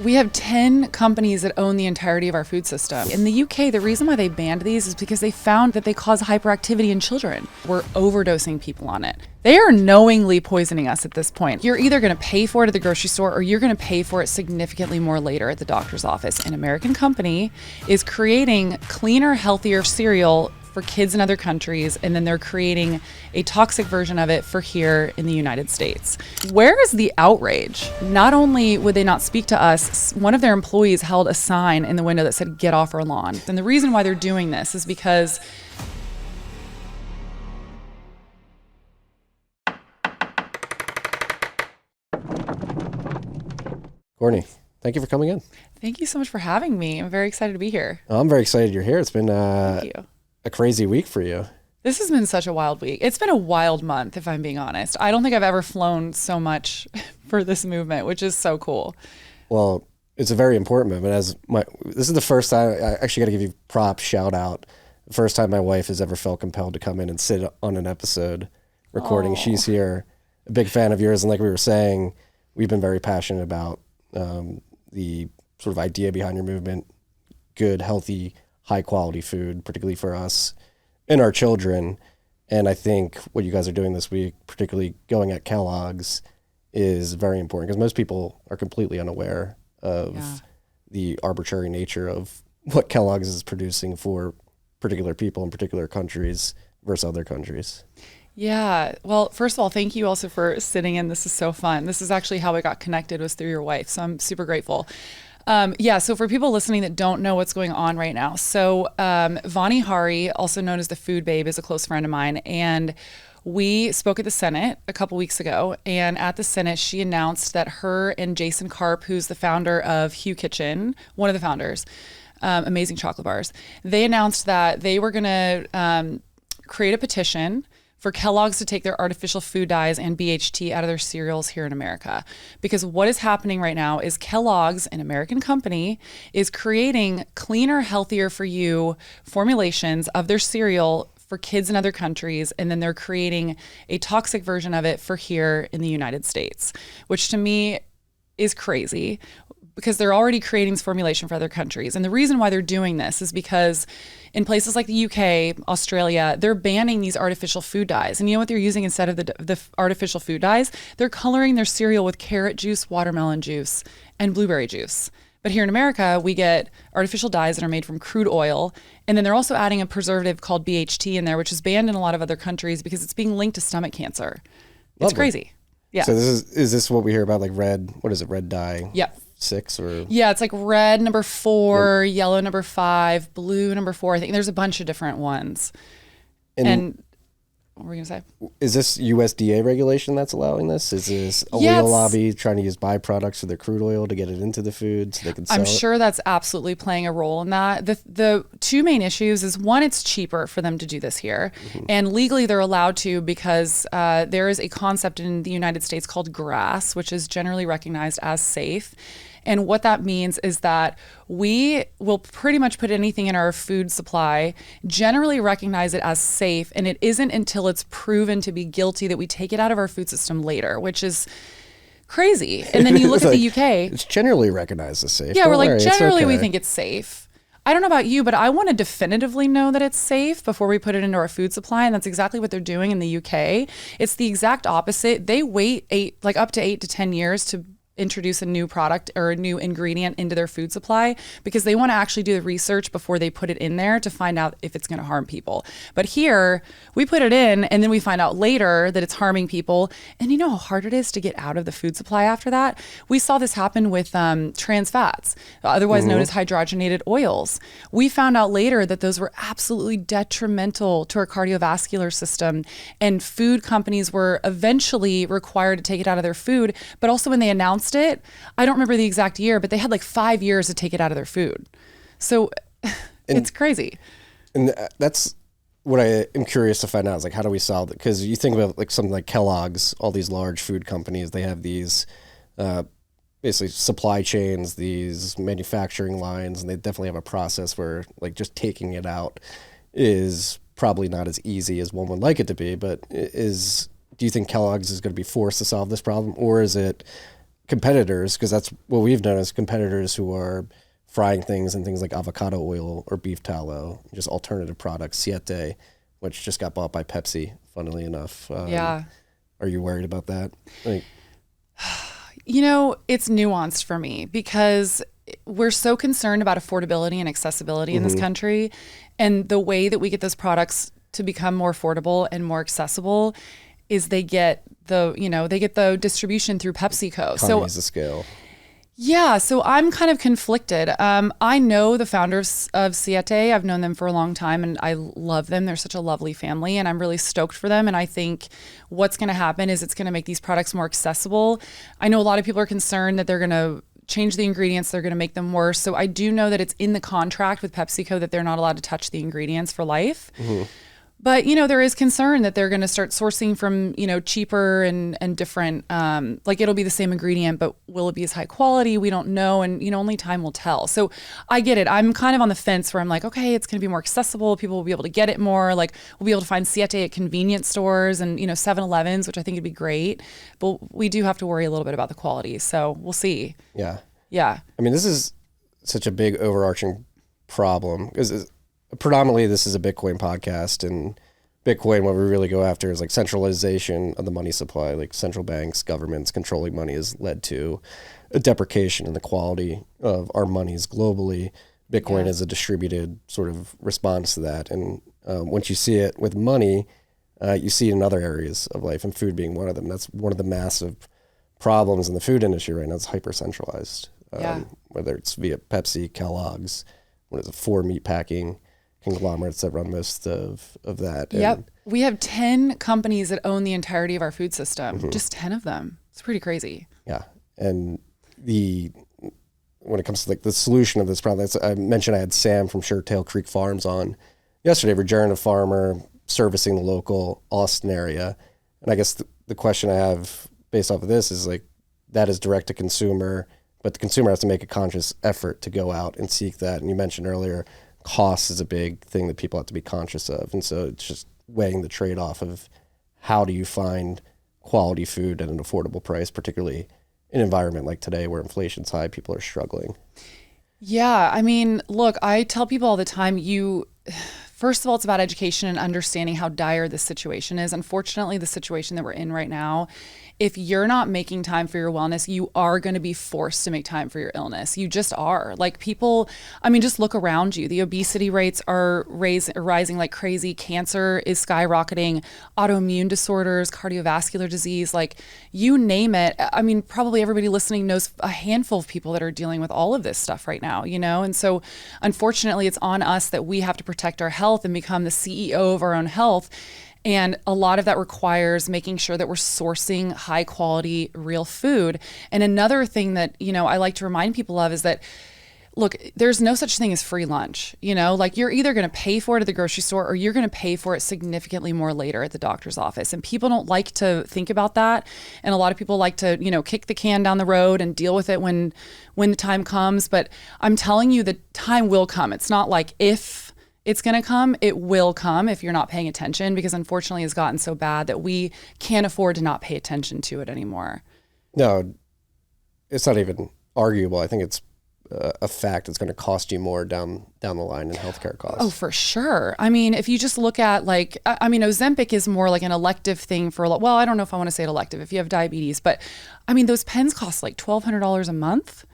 We have 10 companies that own the entirety of our food system. In the UK, the reason why they banned these is because they found that they cause hyperactivity in children. We're overdosing people on it. They are knowingly poisoning us at this point. You're either going to pay for it at the grocery store or you're going to pay for it significantly more later at the doctor's office. An American company is creating cleaner, healthier cereal for kids in other countries, and then they're creating a toxic version of it for here in the United States. Where is the outrage? Not only would they not speak to us, one of their employees held a sign in the window that said, "Get off our lawn." And the reason why they're doing this is because Courtney, thank you for coming in. Thank you so much for having me. I'm very excited to be here. I'm very excited you're here. It's been Thank you. a crazy week for you. This has been such a wild week. It's been a wild month, if I'm being honest. I don't think I've ever flown so much for this movement, which is so cool. Well, it's a very important movement. This is the first time, I actually got to give you props, shout out. The first time my wife has ever felt compelled to come in and sit on an episode recording. Aww. She's here, a big fan of yours. And like we were saying, we've been very passionate about the sort of idea behind your movement, good, healthy, high quality food, particularly for us and our children. And I think what you guys are doing this week, particularly going at Kellogg's, is very important because most people are completely unaware of the arbitrary nature of what Kellogg's is producing for particular people in particular countries versus other countries. Yeah. Well, first of all, thank you also for sitting in. This is so fun. This is actually how I got connected, was through your wife. So I'm super grateful. So for people listening that don't know what's going on right now. So Vani Hari, also known as the Food Babe, is a close friend of mine. And we spoke at the Senate a couple weeks ago. And at the Senate, she announced that her and Jason Karp, who's the founder of Hugh Kitchen, one of the founders, amazing chocolate bars, they announced that they were going to create a petition for Kellogg's to take their artificial food dyes and BHT out of their cereals here in America. Because what is happening right now is Kellogg's, an American company, is creating cleaner, healthier for you formulations of their cereal for kids in other countries, and then they're creating a toxic version of it for here in the United States, which to me is crazy, because they're already creating this formulation for other countries. And the reason why they're doing this is because in places like the UK, Australia, they're banning these artificial food dyes. And you know what they're using instead of the artificial food dyes? They're coloring their cereal with carrot juice, watermelon juice, and blueberry juice. But here in America, we get artificial dyes that are made from crude oil. And then they're also adding a preservative called BHT in there, which is banned in a lot of other countries because it's being linked to stomach cancer. It's crazy. Yeah. So is this what we hear about, like red dye? Yep. 6 or? Yeah, it's like red number 4, yellow number 5, blue number 4. I think there's a bunch of different ones. And what were we gonna say? Is this USDA regulation that's allowing this? Is this a oil lobby trying to use byproducts for their crude oil to get it into the food so they can sell it? I'm sure that's absolutely playing a role in that. The two main issues is, one, it's cheaper for them to do this here. Mm-hmm. And legally they're allowed to because there is a concept in the United States called GRAS, which is generally recognized as safe. And what that means is that we will pretty much put anything in our food supply, generally recognize it as safe, and it isn't until it's proven to be guilty that we take it out of our food system later, which is crazy. And then you look at the UK. It's generally recognized as safe. Yeah, we're like, generally we think it's safe. I don't know about you, but I want to definitively know that it's safe before we put it into our food supply. And that's exactly what they're doing in the UK. It's the exact opposite. They wait up to 8 to 10 years to introduce a new product or a new ingredient into their food supply because they want to actually do the research before they put it in there to find out if it's going to harm people. But here, we put it in and then we find out later that it's harming people. And you know how hard it is to get out of the food supply after that? We saw this happen with trans fats, otherwise known as hydrogenated oils. We found out later that those were absolutely detrimental to our cardiovascular system, and food companies were eventually required to take it out of their food. But also when they announced it, I don't remember the exact year, but they had like 5 years to take it out of their food. So it's crazy. And that's what I am curious to find out is, like, how do we solve it? Because you think about like something like Kellogg's, all these large food companies, they have these basically supply chains, these manufacturing lines, and they definitely have a process where like just taking it out is probably not as easy as one would like it to be. But do you think Kellogg's is going to be forced to solve this problem, or is it competitors, because that's what we've noticed, competitors who are frying things in things like avocado oil or beef tallow, just alternative products, Siete, which just got bought by Pepsi, funnily enough. Yeah. Are you worried about that? Like, you know, it's nuanced for me because we're so concerned about affordability and accessibility in this country. And the way that we get those products to become more affordable and more accessible is they get the distribution through PepsiCo. economies of scale. Yeah, so I'm kind of conflicted. I know the founders of Siete. I've known them for a long time and I love them. They're such a lovely family and I'm really stoked for them. And I think what's going to happen is it's going to make these products more accessible. I know a lot of people are concerned that they're going to change the ingredients, they're going to make them worse. So I do know that it's in the contract with PepsiCo that they're not allowed to touch the ingredients for life. But, there is concern that they're going to start sourcing from, cheaper and different, like it'll be the same ingredient, but will it be as high quality? We don't know. And, only time will tell. So I get it. I'm kind of on the fence where I'm like, okay, it's going to be more accessible. People will be able to get it more. Like we'll be able to find Siete at convenience stores and, 7-Elevens, which I think would be great. But we do have to worry a little bit about the quality. So we'll see. Yeah. Yeah. I mean, this is such a big overarching problem because predominantly this is a Bitcoin podcast, and Bitcoin, what we really go after is like centralization of the money supply, like central banks, governments controlling money has led to a deprecation in the quality of our monies globally. Bitcoin is a distributed sort of response to that. And once you see it with money, you see it in other areas of life, and food being one of them. That's one of the massive problems in the food industry right now. It's hyper-centralized, whether it's via Pepsi, Kellogg's, 4 meat packing conglomerates that run most of that. Yep. We have 10 companies that own the entirety of our food system, just 10 of them. It's pretty crazy. Yeah. And when it comes to like the solution of this problem, I mentioned I had Sam from Suretail Creek Farms on yesterday, regenerative farmer servicing the local Austin area. And I guess the question I have based off of this is like, that is direct to consumer, but the consumer has to make a conscious effort to go out and seek that. And you mentioned earlier, cost is a big thing that people have to be conscious of. And so it's just weighing the trade-off of how do you find quality food at an affordable price, particularly in an environment like today where inflation's high, people are struggling. Yeah. I mean, look, I tell people all the time, first of all, it's about education and understanding how dire this situation is. Unfortunately, the situation that we're in right now, if you're not making time for your wellness, you are going to be forced to make time for your illness. You just are. Like people, I mean, just look around you. The obesity rates are rising like crazy. Cancer is skyrocketing. Autoimmune disorders, cardiovascular disease, like you name it. I mean, probably everybody listening knows a handful of people that are dealing with all of this stuff right now, And so unfortunately, it's on us that we have to protect our health and become the CEO of our own health. And a lot of that requires making sure that we're sourcing high quality, real food. And another thing that, I like to remind people of is that, look, there's no such thing as free lunch. Like you're either going to pay for it at the grocery store or you're going to pay for it significantly more later at the doctor's office. And people don't like to think about that. And a lot of people like to, kick the can down the road and deal with it when the time comes. But I'm telling you, the time will come. It's not like if it's going to come, it will come if you're not paying attention, because unfortunately it's gotten so bad that we can't afford to not pay attention to it anymore. No, it's not even arguable. I think it's a fact. It's going to cost you more down the line in healthcare costs. Oh, for sure. I mean, if you just look at Ozempic is more like an elective thing for, well, I don't know if I want to say it elective if you have diabetes, but I mean, those pens cost like $1,200 a month.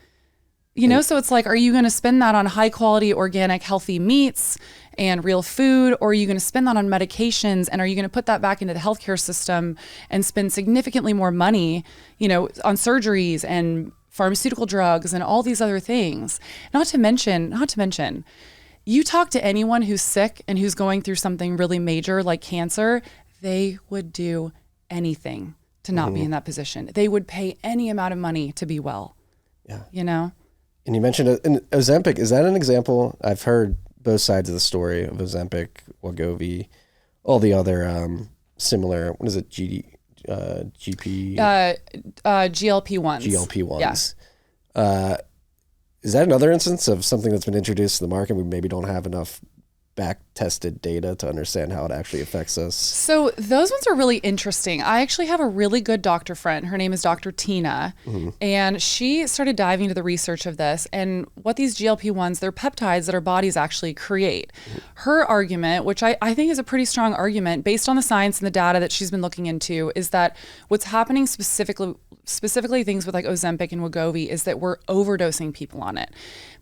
So it's like, are you going to spend that on high quality, organic, healthy meats and real food? Or are you going to spend that on medications? And are you going to put that back into the healthcare system and spend significantly more money, on surgeries and pharmaceutical drugs and all these other things? Not to mention, you talk to anyone who's sick and who's going through something really major like cancer, they would do anything to not be in that position. They would pay any amount of money to be well. Yeah. And you mentioned Ozempic. Is that an example? I've heard both sides of the story of Ozempic, Wegovy, all the other similar, what is it, GLP-1s? GLP-1s. Yeah. Is that another instance of something that's been introduced to the market we maybe don't have enough back-tested data to understand how it actually affects us? So those ones are really interesting. I actually have a really good doctor friend. Her name is Dr. Tina, and she started diving into the research of this and what these GLP-1s, they're peptides that our bodies actually create. Her argument, which I think is a pretty strong argument based on the science and the data that she's been looking into, is that what's happening specifically things with like Ozempic and Wegovy is that we're overdosing people on it.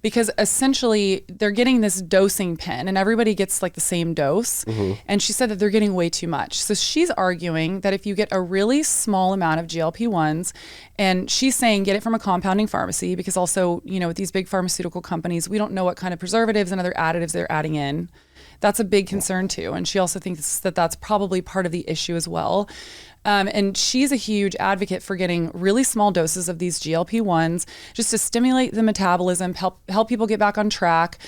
Because essentially they're getting this dosing pen and everybody gets like the same dose. And she said that they're getting way too much. So she's arguing that if you get a really small amount of GLP-1s, and she's saying get it from a compounding pharmacy, because also, you know, with these big pharmaceutical companies, we don't know what kind of preservatives and other additives they're adding in. That's a big concern too. And she also thinks that that's probably part of the issue as well. And she's a huge advocate for getting really small doses of these GLP-1s just to stimulate the metabolism, help people get back on track.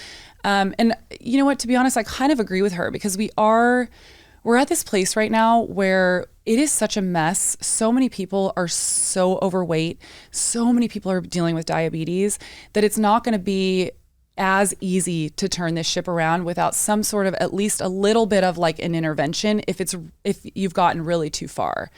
And you know what, to be honest, I kind of agree with her, because we're at this place right now where it is such a mess. So many people are so overweight. So many people are dealing with diabetes that it's not going to be as easy to turn this ship around without some sort of at least a little bit of like an intervention if you've gotten really too far.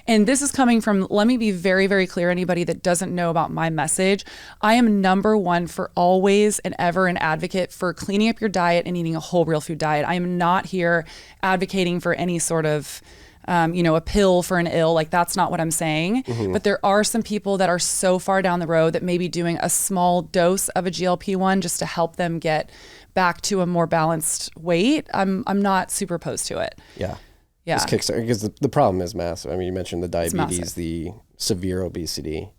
And this is coming from, let me be very, very clear, anybody that doesn't know about my message, I am number one for always and ever an advocate for cleaning up your diet and eating a whole real food diet. I am not here advocating for any sort of a pill for an ill, like that's not what I'm saying. But there are some people that are so far down the road that maybe doing a small dose of a GLP-1 just to help them get back to a more balanced weight. I'm not super opposed to it. Yeah. This kickstart, because the problem is massive. I mean, you mentioned the diabetes, the severe obesity.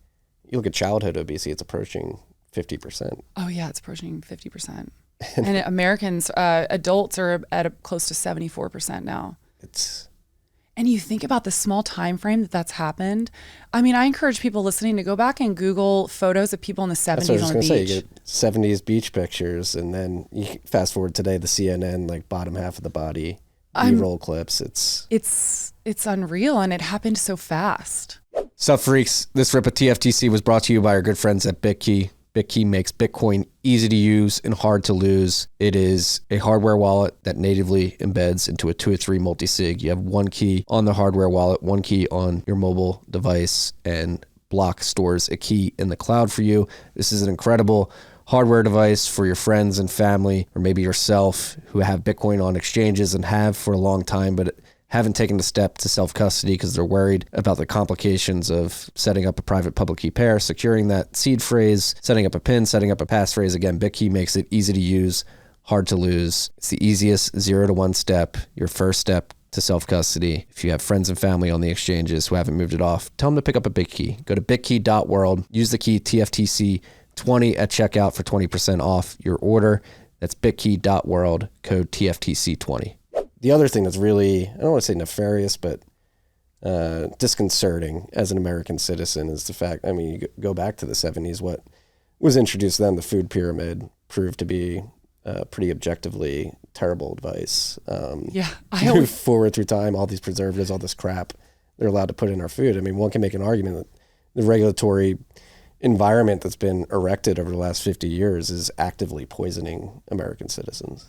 You look at childhood obesity, it's approaching 50%. Oh yeah, it's approaching 50%. And Americans, adults are at close to 74% now. And you think about the small time frame that's happened. I mean, I encourage people listening to go back and Google photos of people in the 70s on the beach. That's what I was going to say. You get 70s beach pictures, and then you fast forward today, the CNN, like bottom half of the body, B-roll clips. It's unreal, and it happened so fast. Sup, freaks. This rip of TFTC was brought to you by our good friends at Bitkey. Bitkey makes Bitcoin easy to use and hard to lose. It is a hardware wallet that natively embeds into a 2 or 3 multi-sig. You have one key on the hardware wallet, one key on your mobile device, and Block stores a key in the cloud for you. This is an incredible hardware device for your friends and family, or maybe yourself, who have Bitcoin on exchanges and have for a long time, but haven't taken the step to self-custody because they're worried about the complications of setting up a private public key pair, securing that seed phrase, setting up a PIN, setting up a passphrase. Again, Bitkey makes it easy to use, hard to lose. It's the easiest 0 to 1 step, your first step to self-custody. If you have friends and family on the exchanges who haven't moved it off, tell them to pick up a Bitkey. Go to bitkey.world, use the key TFTC20 at checkout for 20% off your order. That's bitkey.world, code TFTC20. The other thing that's really, I don't want to say nefarious, but disconcerting as an American citizen is the fact, I mean, you go back to the 70s, what was introduced then, the food pyramid, proved to be pretty objectively terrible advice. Move forward through time, all these preservatives, all this crap they're allowed to put in our food. I mean, one can make an argument that the regulatory environment that's been erected over the last 50 years is actively poisoning American citizens.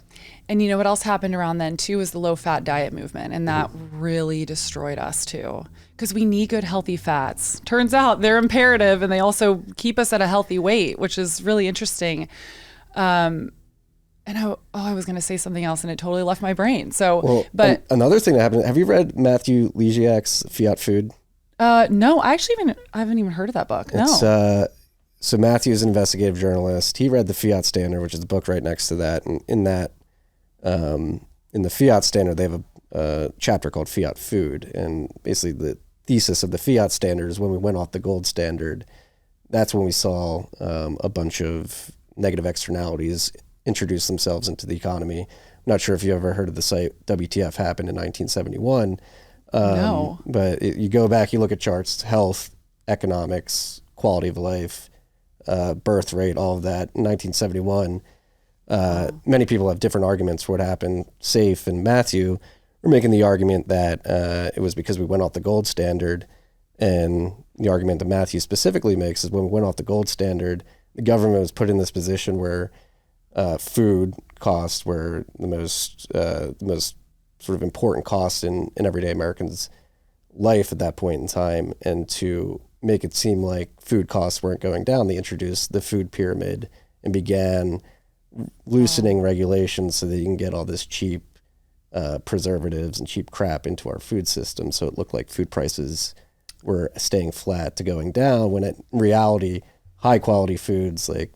And you know what else happened around then too is the low-fat diet movement, and that really destroyed us too, because we need good healthy fats. Turns out they're imperative, and they also keep us at a healthy weight, which is really interesting. And I was going to say something else, and it totally left my brain. So, but another thing that happened. Have you read Matthew Legiak's Fiat Food? No, I haven't even heard of that book. No. So Matthew is an investigative journalist. He read the Fiat Standard, which is the book right next to that. And in that, in the Fiat Standard, they have a chapter called Fiat Food. And basically the thesis of the Fiat Standard is when we went off the gold standard, that's when we saw a bunch of negative externalities introduce themselves into the economy. I'm not sure if you ever heard of the site WTF happened in 1971. No. But you go back, you look at charts, health, economics, quality of life, birth rate, all of that. In 1971, many people have different arguments for what happened. Safe and Matthew were making the argument that it was because we went off the gold standard. And the argument that Matthew specifically makes is when we went off the gold standard, the government was put in this position where food costs were the most sort of important costs in everyday Americans' life at that point in time. And to make it seem like food costs weren't going down, they introduced the food pyramid and began loosening regulations so that you can get all this cheap preservatives and cheap crap into our food system. So it looked like food prices were staying flat to going down, when in reality, high quality foods like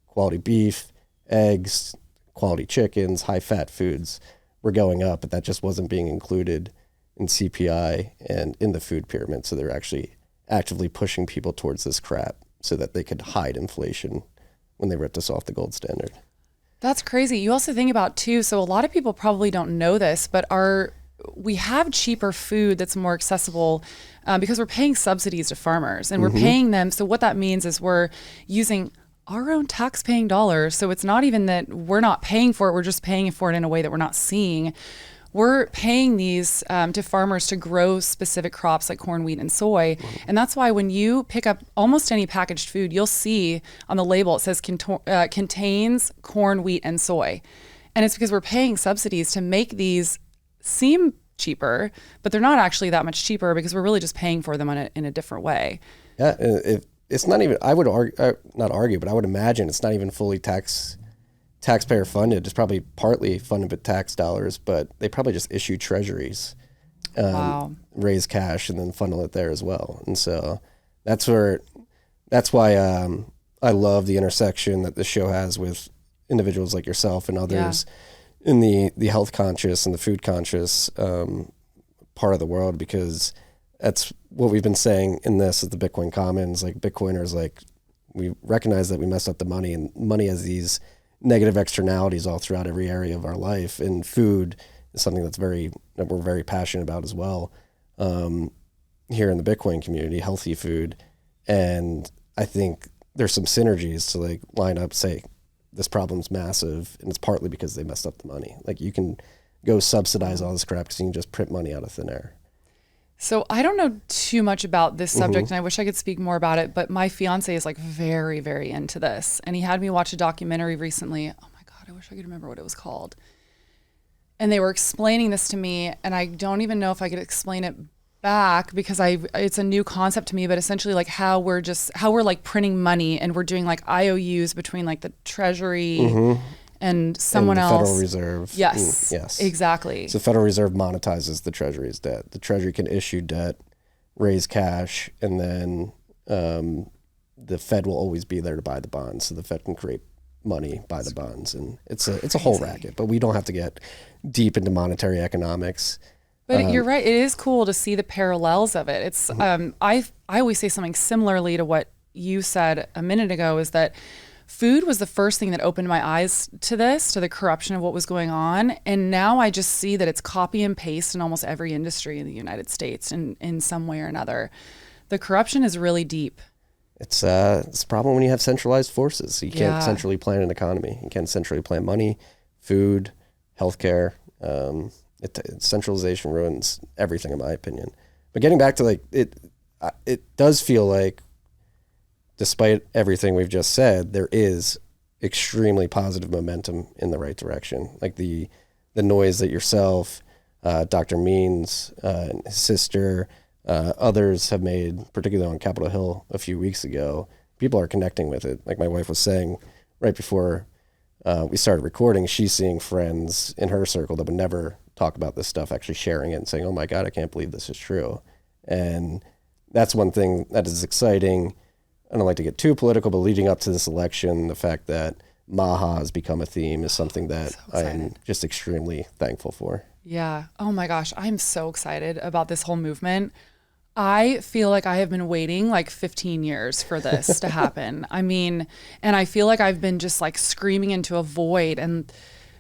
quality beef, eggs, quality chickens, high fat foods were going up, but that just wasn't being included in CPI and in the food pyramid. So they're actually actively pushing people towards this crap so that they could hide inflation when they ripped us off the gold standard. That's crazy. You also think about too, so a lot of people probably don't know this, but we have cheaper food that's more accessible because we're paying subsidies to farmers, and we're paying them. So what that means is we're using our own tax-paying dollars. So it's not even that we're not paying for it, we're just paying for it in a way that we're not seeing. We're paying these to farmers to grow specific crops like corn, wheat, and soy. And that's why when you pick up almost any packaged food, you'll see on the label, it says contains corn, wheat, and soy. And it's because we're paying subsidies to make these seem cheaper, but they're not actually that much cheaper because we're really just paying for them in a different way. Yeah, it's not even, I would not argue, but I would imagine it's not even fully taxpayer funded. It's probably partly funded with tax dollars, but they probably just issue treasuries, raise cash, and then funnel it there as well. And so that's why I love the intersection that the show has with individuals like yourself and others in the health conscious and the food conscious part of the world, because that's what we've been saying in this is the Bitcoin Commons. Like Bitcoiners, like we recognize that we messed up the money, and money has these negative externalities all throughout every area of our life. And food is something that we're very passionate about as well here in the Bitcoin community, healthy food. And I think there's some synergies to like line up, say, this problem's massive, and it's partly because they messed up the money. Like you can go subsidize all this crap because you can just print money out of thin air. So I don't know too much about this subject, and I wish I could speak more about it, but my fiance is like very, very into this. And he had me watch a documentary recently. Oh my God, I wish I could remember what it was called. And they were explaining this to me, and I don't even know if I could explain it back because it's a new concept to me, but essentially like how we're like printing money, and we're doing like IOUs between like the Treasury and someone and the else. Federal Reserve. Yes. Yes. Exactly. So the Federal Reserve monetizes the Treasury's debt. The Treasury can issue debt, raise cash, and then the Fed will always be there to buy the bonds. So the Fed can create money, buy the bonds, and it's a whole racket. But we don't have to get deep into monetary economics. But you're right. It is cool to see the parallels of it. It's I always say something similarly to what you said a minute ago, is that food was the first thing that opened my eyes to the corruption of what was going on. And now I just see that it's copy and paste in almost every industry in the United States in some way or another. The corruption is really deep. It's a problem when you have centralized forces. You can't centrally plan an economy. You can't centrally plan money, food, healthcare. Centralization ruins everything, in my opinion. But getting back to like it does feel like, despite everything we've just said, there is extremely positive momentum in the right direction. Like the noise that yourself, Dr. Means, and his sister, others have made, particularly on Capitol Hill a few weeks ago, people are connecting with it. Like my wife was saying right before we started recording, she's seeing friends in her circle that would never talk about this stuff actually sharing it and saying, oh my God, I can't believe this is true. And that's one thing that is exciting. I don't like to get too political, but leading up to this election, the fact that MAHA has become a theme is something that I am just extremely thankful for. Yeah. Oh my gosh. I'm so excited about this whole movement. I feel like I have been waiting like 15 years for this to happen. I mean, and I feel like I've been just like screaming into a void, and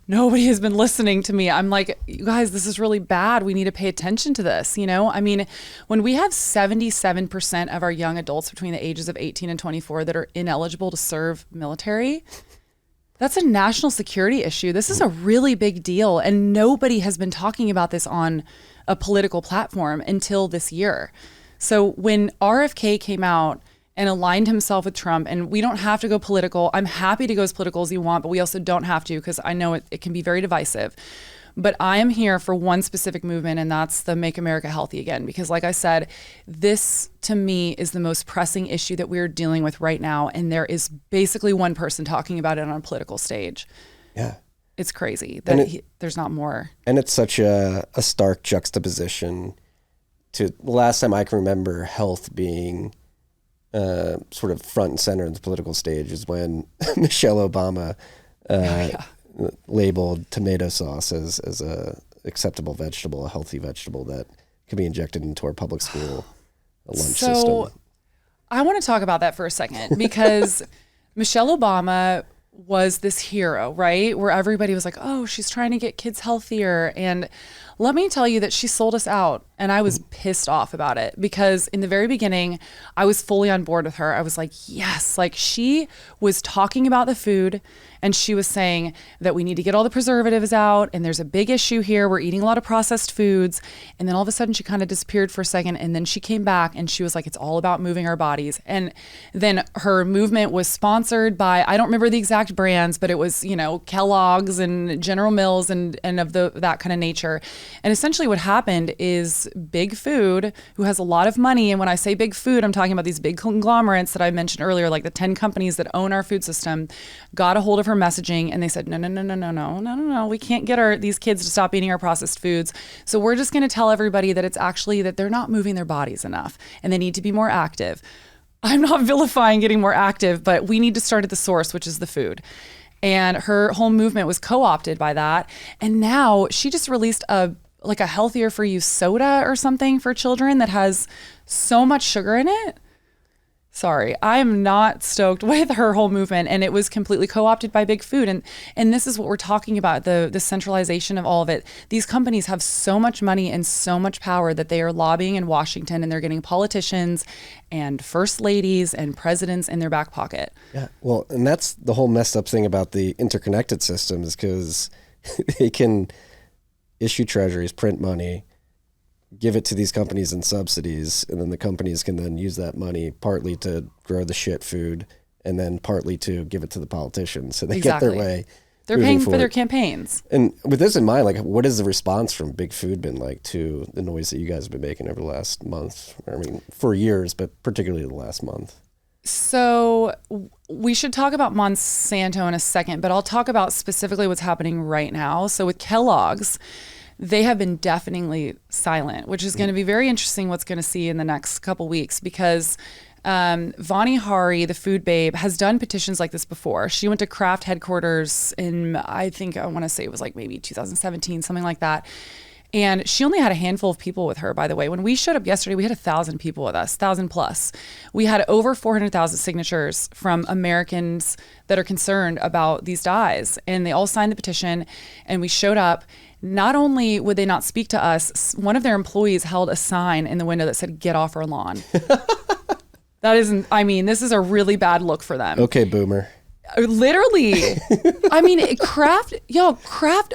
nobody has been listening to me. I'm like, you guys, this is really bad. We need to pay attention to this. You know, I mean, when we have 77% of our young adults between the ages of 18 and 24 that are ineligible to serve military, that's a national security issue. This is a really big deal. And nobody has been talking about this on a political platform until this year. So when RFK came out and aligned himself with Trump. And we don't have to go political. I'm happy to go as political as you want, but we also don't have to, because I know it can be very divisive. But I am here for one specific movement, and that's the Make America Healthy Again. Because like I said, this to me is the most pressing issue that we're dealing with right now. And there is basically one person talking about it on a political stage. Yeah. It's crazy that there's not more. And it's such a stark juxtaposition to the last time I can remember health being sort of front and center in the political stage is when Michelle Obama labeled tomato sauce as a acceptable vegetable, a healthy vegetable that could be injected into our public school lunch system. So I want to talk about that for a second, because Michelle Obama was this hero, right? Where everybody was like, oh, she's trying to get kids healthier. And let me tell you that she sold us out. And I was pissed off about it, because in the very beginning, I was fully on board with her. I was like, yes, like she was talking about the food, and she was saying that we need to get all the preservatives out. And there's a big issue here. We're eating a lot of processed foods. And then all of a sudden she kind of disappeared for a second. And then she came back and she was like, it's all about moving our bodies. And then her movement was sponsored by, I don't remember the exact brands, but it was, you know, Kellogg's and General Mills and of that kind of nature. And essentially what happened is big food, who has a lot of money. And when I say big food, I'm talking about these big conglomerates that I mentioned earlier, like the 10 companies that own our food system, got a hold of her messaging, and they said, no, we can't get these kids to stop eating our processed foods. So we're just going to tell everybody that it's actually that they're not moving their bodies enough and they need to be more active. I'm not vilifying getting more active, but we need to start at the source, which is the food. And her whole movement was co-opted by that. And now she just released a healthier for you soda or something for children that has so much sugar in it. Sorry, I'm not stoked with her whole movement, and it was completely co-opted by big food. And this is what we're talking about, the centralization of all of it. These companies have so much money and so much power that they are lobbying in Washington, and they're getting politicians and first ladies and presidents in their back pocket. Yeah, well, and that's the whole messed up thing about the interconnected system, is because they can issue treasuries, print money, give it to these companies in subsidies, and then the companies can then use that money partly to grow the shit food and then partly to give it to the politicians so they get their way. They're paying for their campaigns. And with this in mind, like, what has the response from big food been like to the noise that you guys have been making over the last month? I mean, for years, but particularly the last month. So we should talk about Monsanto in a second, but I'll talk about specifically what's happening right now. So with Kellogg's, they have been deafeningly silent, which is going to be very interesting what's going to see in the next couple weeks, because Vani Hari, the food babe, has done petitions like this before. She went to Kraft headquarters in, I want to say it was like maybe 2017, something like that. And she only had a handful of people with her, by the way. When we showed up yesterday, we had 1,000 people with us, 1,000 plus. We had over 400,000 signatures from Americans that are concerned about these dyes. And they all signed the petition, and we showed up. Not only would they not speak to us, one of their employees held a sign in the window that said, "Get off our lawn." That isn't, this is a really bad look for them. Okay, boomer. Literally. Kraft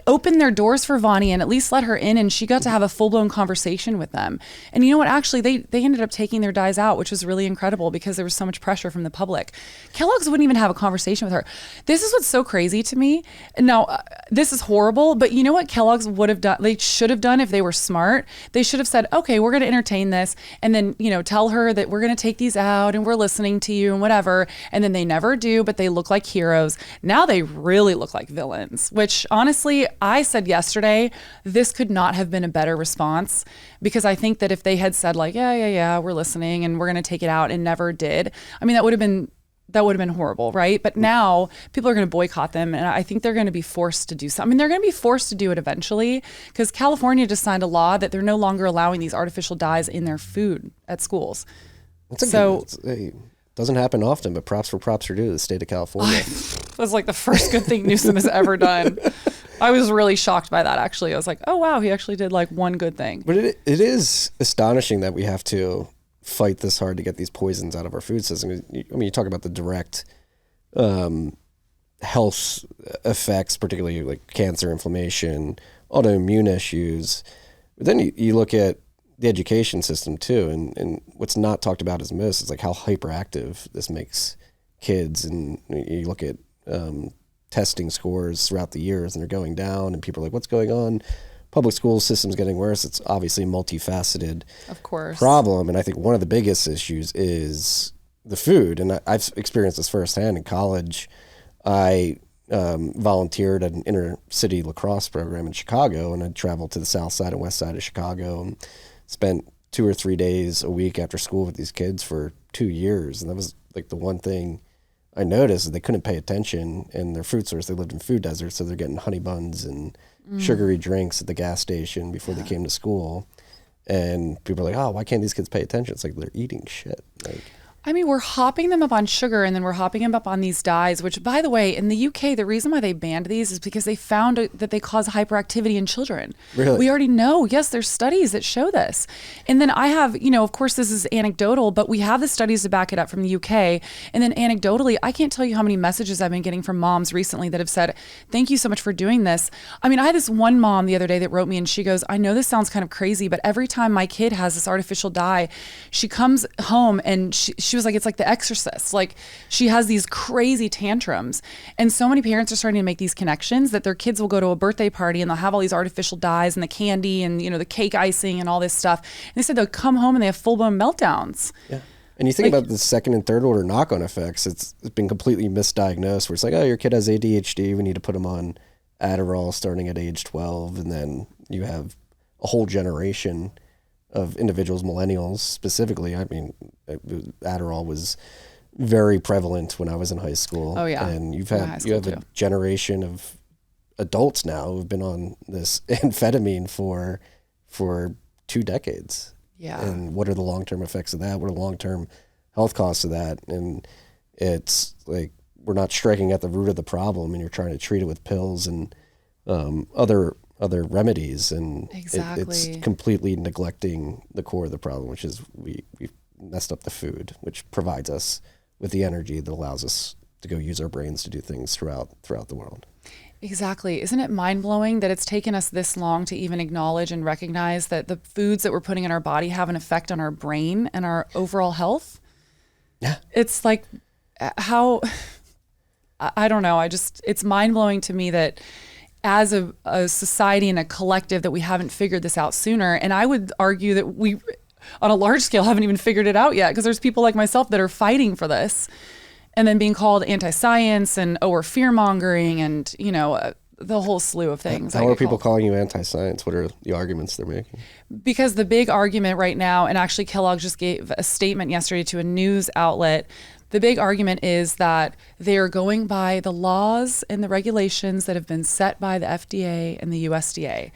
opened their doors for Vani and at least let her in, and she got to have a full-blown conversation with them. And you know what? Actually, they ended up taking their dyes out, which was really incredible because there was so much pressure from the public. Kellogg's wouldn't even have a conversation with her. This is what's so crazy to me. Now, this is horrible, but you know what Kellogg's would have done? They should have done if they were smart. They should have said, okay, we're going to entertain this, and then, tell her that we're going to take these out and we're listening to you and whatever. And then they never do, but they look like heroes. Now they really look like villains, which honestly, I said yesterday, this could not have been a better response, because I think that if they had said like, yeah, we're listening and we're going to take it out, and never did, that would have been horrible, right? But now people are going to boycott them, and I think they're going to be forced to do something. They're going to be forced to do it eventually, because California just signed a law that they're no longer allowing these artificial dyes in their food at schools. Doesn't happen often, but props are due to the state of California. That's like the first good thing Newsom has ever done. I was really shocked by that, actually. I was like, oh, wow, he actually did like one good thing. But it is astonishing that we have to fight this hard to get these poisons out of our food system. You talk about the direct health effects, particularly like cancer, inflammation, autoimmune issues. But then you look at the education system too. And what's not talked about as most is like how hyperactive this makes kids. And you look at testing scores throughout the years and they're going down and people are like, what's going on? Public school system's getting worse. It's obviously a multifaceted problem. And I think one of the biggest issues is the food. And I've experienced this firsthand in college. I volunteered at an inner city lacrosse program in Chicago, and I traveled to the south side and west side of Chicago and spent 2 or 3 days a week after school with these kids for 2 years. And that was like the one thing I noticed is they couldn't pay attention, and their food source, they lived in food deserts, so they're getting honey buns and sugary drinks at the gas station before they came to school. And people are like, oh, why can't these kids pay attention? It's like they're eating shit. Like, I mean, we're hopping them up on sugar and then we're hopping them up on these dyes, which, by the way, in the UK, the reason why they banned these is because they found that they cause hyperactivity in children. Really? We already know. Yes, there's studies that show this. And then I have, of course, this is anecdotal, but we have the studies to back it up from the UK. And then anecdotally, I can't tell you how many messages I've been getting from moms recently that have said, thank you so much for doing this. I mean, I had this one mom the other day that wrote me and she goes, I know this sounds kind of crazy, but every time my kid has this artificial dye, she comes home and she was like, it's like The Exorcist. Like, she has these crazy tantrums. And so many parents are starting to make these connections that their kids will go to a birthday party and they'll have all these artificial dyes and the candy and, the cake icing and all this stuff. And they said they'll come home and they have full-blown meltdowns. Yeah. And you think about the second and third order knock-on effects, it's been completely misdiagnosed where it's like, oh, your kid has ADHD. We need to put them on Adderall starting at age 12. And then you have a whole generation of individuals, millennials specifically. I mean, Adderall was very prevalent when I was in high school. Oh yeah. And you have a generation of adults now who've been on this amphetamine for 2 decades. Yeah. And what are the long-term effects of that? What are the long-term health costs of that? And it's like, we're not striking at the root of the problem and you're trying to treat it with pills and other remedies, and it's completely neglecting the core of the problem, which is we've messed up the food, which provides us with the energy that allows us to go use our brains to do things throughout the world. Exactly. Isn't it mind-blowing that it's taken us this long to even acknowledge and recognize that the foods that we're putting in our body have an effect on our brain and our overall health? Yeah. It's like how, I don't know. It's mind-blowing to me that as a society and a collective that we haven't figured this out sooner. And I would argue that we, on a large scale, haven't even figured it out yet, because there's people like myself that are fighting for this and then being called anti-science and, we're fear-mongering and, the whole slew of things. How are people calling you anti-science? What are the arguments they're making? Because the big argument right now, and actually Kellogg just gave a statement yesterday to a news outlet, the big argument is that they are going by the laws and the regulations that have been set by the FDA and the USDA.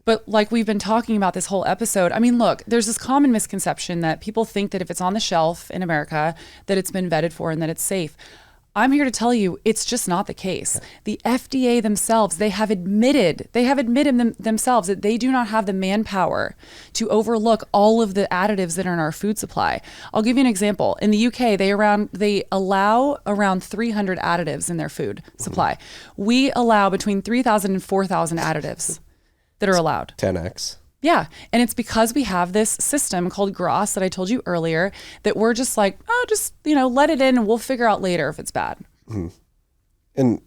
But like we've been talking about this whole episode, I mean, look, there's this common misconception that people think that if it's on the shelf in America, that it's been vetted for and that it's safe. I'm here to tell you, it's just not the case. The FDA themselves, they have admitted themselves that they do not have the manpower to overlook all of the additives that are in our food supply. I'll give you an example. In the UK, they allow around 300 additives in their food supply. We allow between 3,000 and 4,000 additives that are allowed. 10x. Yeah. And it's because we have this system called GRAS that I told you earlier that we're just like, let it in and we'll figure out later if it's bad. Mm-hmm. And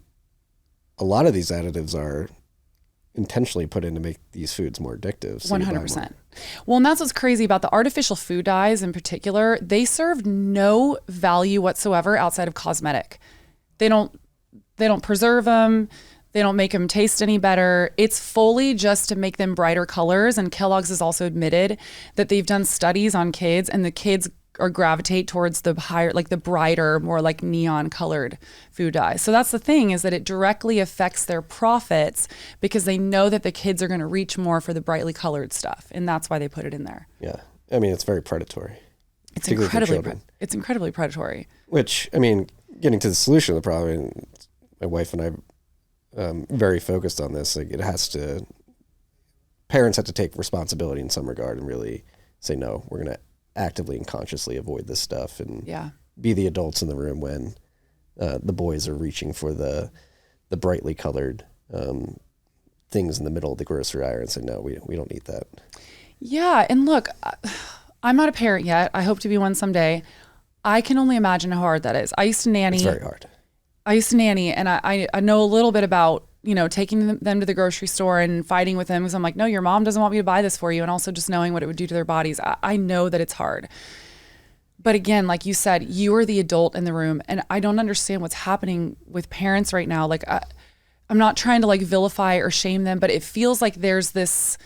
a lot of these additives are intentionally put in to make these foods more addictive. So 100%. Well, and that's what's crazy about the artificial food dyes in particular. They serve no value whatsoever outside of cosmetic. They don't preserve them. They don't make them taste any better. It's fully just to make them brighter colors. And Kellogg's has also admitted that they've done studies on kids, and the kids gravitate towards the higher, like the brighter, more like neon colored food dye. So that's the thing, is that it directly affects their profits because they know that the kids are going to reach more for the brightly colored stuff. And that's why they put it in there. Yeah. I mean, it's very predatory. It's incredibly predatory. Which, I mean, getting to the solution of the problem, my wife and I very focused on this. Like, parents have to take responsibility in some regard and really say, no, we're going to actively and consciously avoid this stuff and be the adults in the room when the boys are reaching for the brightly colored things in the middle of the grocery aisle and say, no, we don't need that. Yeah. And look, I'm not a parent yet. I hope to be one someday. I can only imagine how hard that is. I used to nanny. It's very hard. I used to nanny, and I know a little bit about, taking them to the grocery store and fighting with them because I'm like, no, your mom doesn't want me to buy this for you. And also just knowing what it would do to their bodies. I know that it's hard. But again, like you said, you are the adult in the room, and I don't understand what's happening with parents right now. Like, I'm not trying to like vilify or shame them, but it feels like there's this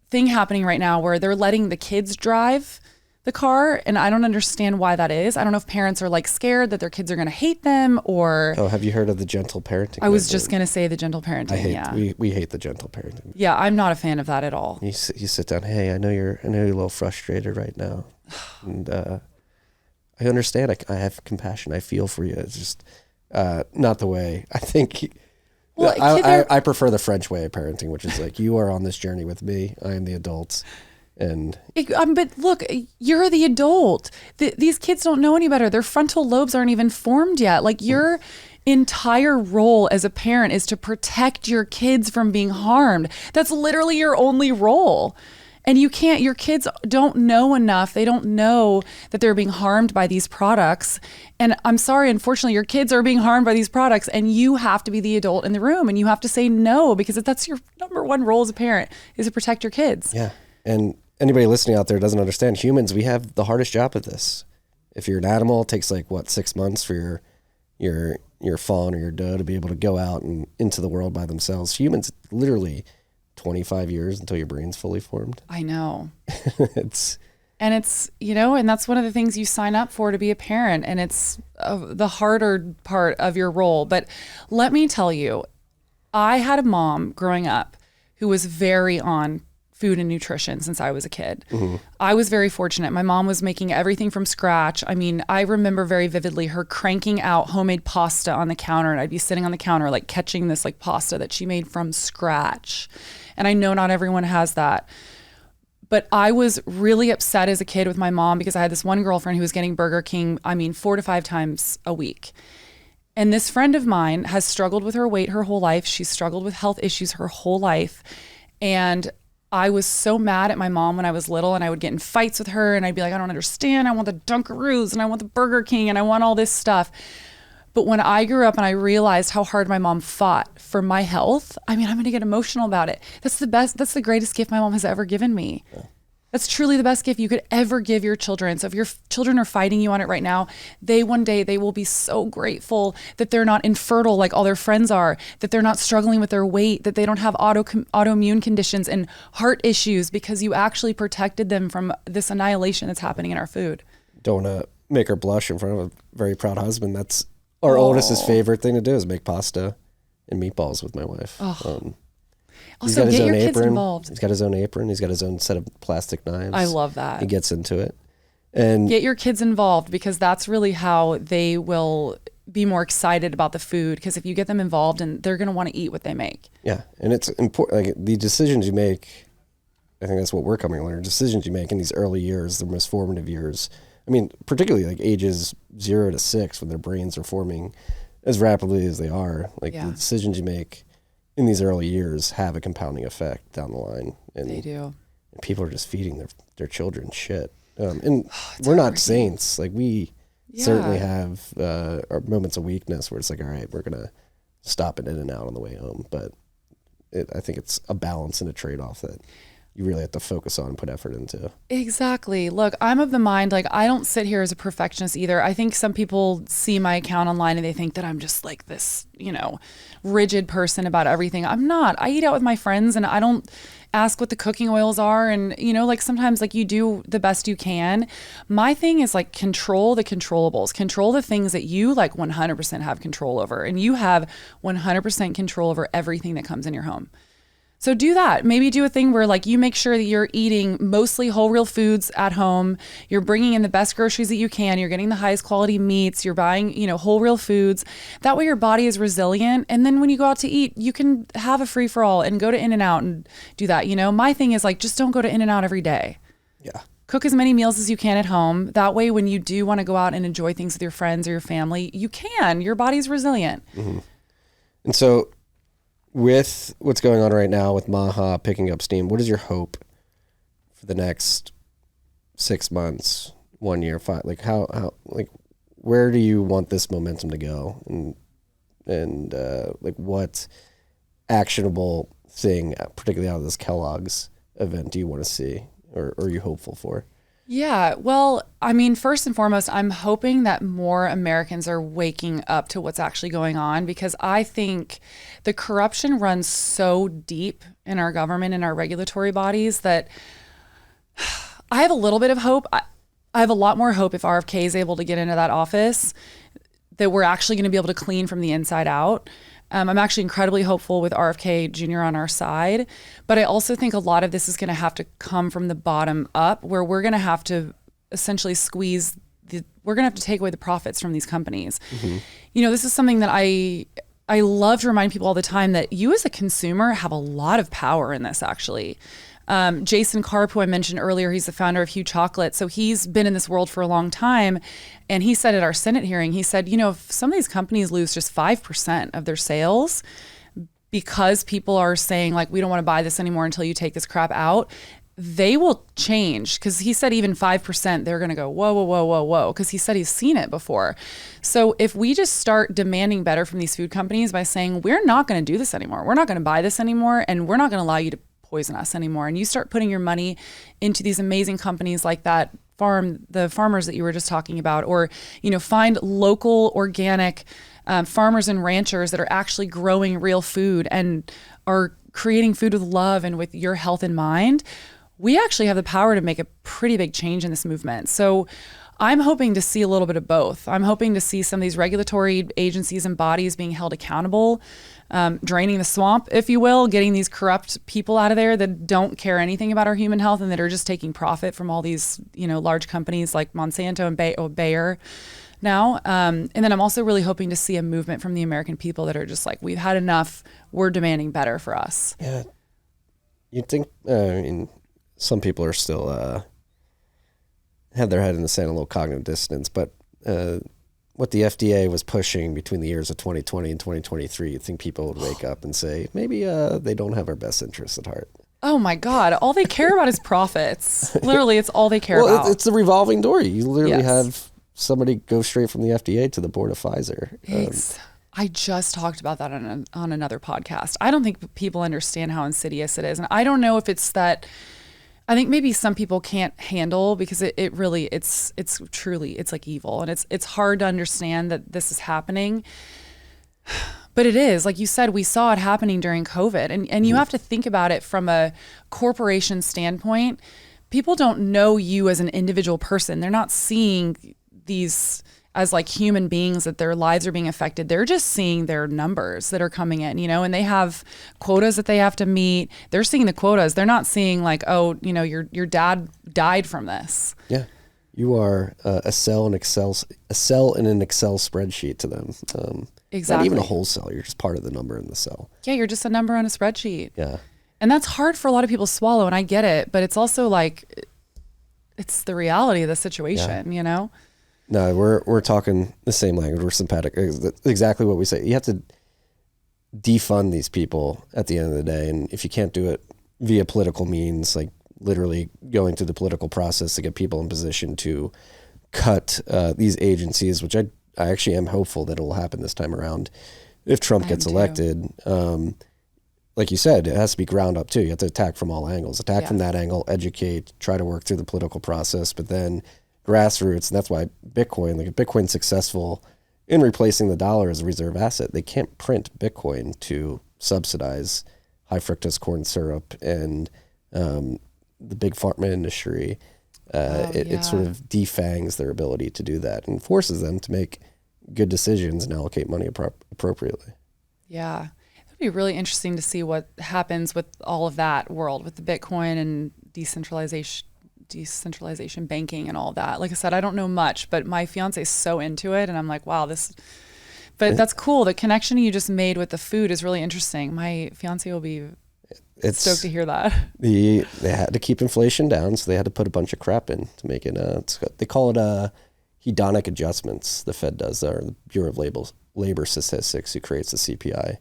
thing happening right now where they're letting the kids drive the car, and I don't understand why that is. I don't know if parents are like scared that their kids are going to hate them, or have you heard of the gentle parenting? I was just going to say the gentle parenting. We hate the gentle parenting. Yeah, I'm not a fan of that at all. You sit down. Hey, I know you're a little frustrated right now, and I understand. I have compassion. I feel for you. It's just not the way I think. Well, I prefer the French way of parenting, which is like, you are on this journey with me. I am the adult. But look, you're the adult. These kids don't know any better. Their frontal lobes aren't even formed yet. Like, your entire role as a parent is to protect your kids from being harmed. That's literally your only role. And your kids don't know enough. They don't know that they're being harmed by these products. And I'm sorry, unfortunately, your kids are being harmed by these products, and you have to be the adult in the room, and you have to say no, because that's your number one role as a parent, is to protect your kids. Yeah. And anybody listening out there doesn't understand, humans, we have the hardest job at this. If you're an animal, it takes 6 months for your fawn or your doe to be able to go out and into the world by themselves. Humans, literally 25 years until your brain's fully formed. I know. it's and that's one of the things you sign up for, to be a parent, and it's the harder part of your role. But let me tell you, I had a mom growing up who was very on food and nutrition since I was a kid. Mm-hmm. I was very fortunate. My mom was making everything from scratch. I mean, I remember very vividly her cranking out homemade pasta on the counter, and I'd be sitting on the counter like catching this like pasta that she made from scratch. And I know not everyone has that. But I was really upset as a kid with my mom because I had this one girlfriend who was getting Burger King, 4 to 5 times a week. And this friend of mine has struggled with her weight her whole life. She's struggled with health issues her whole life. And I was so mad at my mom when I was little, and I would get in fights with her, and I'd be like, I don't understand. I want the Dunkaroos, and I want the Burger King, and I want all this stuff. But when I grew up and I realized how hard my mom fought for my health, I'm going to get emotional about it. That's the greatest gift my mom has ever given me. Yeah. That's truly the best gift you could ever give your children. So if your children are fighting you on it right now, one day they will be so grateful that they're not infertile like all their friends are, that they're not struggling with their weight, that they don't have autoimmune conditions and heart issues, because you actually protected them from this annihilation that's happening in our food. Don't want to make her blush in front of a very proud husband. That's our oldest's favorite thing to do, is make pasta and meatballs with my wife. Oh. Also, get your kids involved. He's got his own apron. He's got his own set of plastic knives. I love that. He gets into it. And get your kids involved, because that's really how they will be more excited about the food. Because if you get them involved, and they're going to want to eat what they make. Yeah. And it's important. Like, the decisions you make, I think that's what we're coming to learn. Decisions you make in these early years, the most formative years. I mean, particularly like ages 0 to 6, when their brains are forming as rapidly as they are. Like, the decisions you make in these early years have a compounding effect down the line. And they do. And people are just feeding their children shit. And we're not saints. Like, we certainly have our moments of weakness where it's like, all right, we're going to stop it in and out on the way home. But I think it's a balance and a trade-off that you really have to focus on and put effort into. Exactly. Look, I'm of the mind, like, I don't sit here as a perfectionist either. I think some people see my account online and they think that I'm just like this, rigid person about everything. I'm not. I eat out with my friends, and I don't ask what the cooking oils are. And, like, sometimes, like, you do the best you can. My thing is, like, control the controllables, control the things that you, like, 100% have control over. And you have 100% control over everything that comes in your home. So do that. Maybe do a thing where, like, you make sure that you're eating mostly whole real foods at home. You're bringing in the best groceries that you can. You're getting the highest quality meats. You're buying, whole real foods. That way your body is resilient. And then when you go out to eat, you can have a free for all and go to In-N-Out and do that. My thing is, like, just don't go to In-N-Out every day. Yeah. Cook as many meals as you can at home. That way, when you do want to go out and enjoy things with your friends or your family, you can. Your body's resilient. Mm-hmm. And so, with what's going on right now with MAHA picking up steam, what is your hope for the next 6 months, 1 year, 5, like how like where do you want this momentum to go, and like what actionable thing, particularly out of this Kellogg's event, do you want to see, or are you hopeful for? Yeah, well, I mean, first and foremost, I'm hoping that more Americans are waking up to what's actually going on, because I think the corruption runs so deep in our government and our regulatory bodies that I have a little bit of hope. I have a lot more hope if RFK is able to get into that office, that we're actually going to be able to clean from the inside out. I'm actually incredibly hopeful with RFK Jr. on our side, but I also think a lot of this is going to have to come from the bottom up, where we're going to have to essentially we're going to have to take away the profits from these companies. Mm-hmm. You know, this is something that I love to remind people all the time, that you as a consumer have a lot of power in this, actually. Jason Karp, who I mentioned earlier, he's the founder of Hue Chocolate. So he's been in this world for a long time. And he said at our Senate hearing, he said, you know, if some of these companies lose just 5% of their sales because people are saying, like, we don't want to buy this anymore until you take this crap out, they will change. Because he said even 5%, they're going to go, whoa, whoa, whoa, whoa, whoa. Because he said he's seen it before. So if we just start demanding better from these food companies by saying, we're not going to do this anymore, we're not going to buy this anymore, and we're not going to allow you to poison us anymore, and you start putting your money into these amazing companies like that the farmers that you were just talking about, or, you know, find local organic farmers and ranchers that are actually growing real food and are creating food with love and with your health in mind, we actually have the power to make a pretty big change in this movement. So I'm hoping to see a little bit of both. I'm hoping to see some of these regulatory agencies and bodies being held accountable, draining the swamp, if you will, getting these corrupt people out of there that don't care anything about our human health and that are just taking profit from all these, you know, large companies like Monsanto and Bayer now. And then I'm also really hoping to see a movement from the American people that are just like, we've had enough. We're demanding better for us. Yeah. You'd think, I mean, some people are still, have their head in the sand, a little cognitive dissonance, but what the FDA was pushing between the years of 2020 and 2023, you'd think people would wake up and say, maybe they don't have our best interests at heart. Oh my God. All they care about is profits. Literally, it's all they care about. It's a revolving door. You literally have somebody go straight from the FDA to the board of Pfizer. I just talked about that on another podcast. I don't think people understand how insidious it is. And I don't know if it's that, I think maybe some people can't handle, because it really, it's truly, it's like evil. And it's hard to understand that this is happening. But it is, like you said, we saw it happening during COVID. And you have to think about it from a corporation standpoint. People don't know you as an individual person. They're not seeing these as like human beings, that their lives are being affected. They're just seeing their numbers that are coming in, you know, and they have quotas that they have to meet. They're seeing the quotas. They're not seeing like, oh, you know, your dad died from this. Yeah. You are a cell in an Excel spreadsheet to them. Exactly. Not even a whole cell. You're just part of the number in the cell. Yeah. You're just a number on a spreadsheet. Yeah. And that's hard for a lot of people to swallow. And I get it, but it's also like, it's the reality of the situation, you know? No, we're talking the same language. We're sympathetic. Exactly what we say. You have to defund these people at the end of the day. And if you can't do it via political means, like literally going through the political process to get people in position to cut these agencies, which I actually am hopeful that it will happen this time around if Trump gets elected. Like you said, it has to be ground up too. You have to attack from all angles. Attack from that angle, educate, try to work through the political process, but then grassroots. And that's why Bitcoin, like if Bitcoin's successful in replacing the dollar as a reserve asset, they can't print Bitcoin to subsidize high fructose corn syrup and the big pharma industry. It sort of defangs their ability to do that and forces them to make good decisions and allocate money appropriately. Yeah. It'd be really interesting to see what happens with all of that world, with the Bitcoin and decentralization banking and all of that. Like I said, I don't know much, but my fiance is so into it, and I'm like, wow, that's cool. The connection you just made with the food is really interesting. My fiance will be stoked to hear that. They had to keep inflation down, so they had to put a bunch of crap in to make it. They call it hedonic adjustments. The Fed does, or the Bureau of Labor Statistics, who creates the CPI.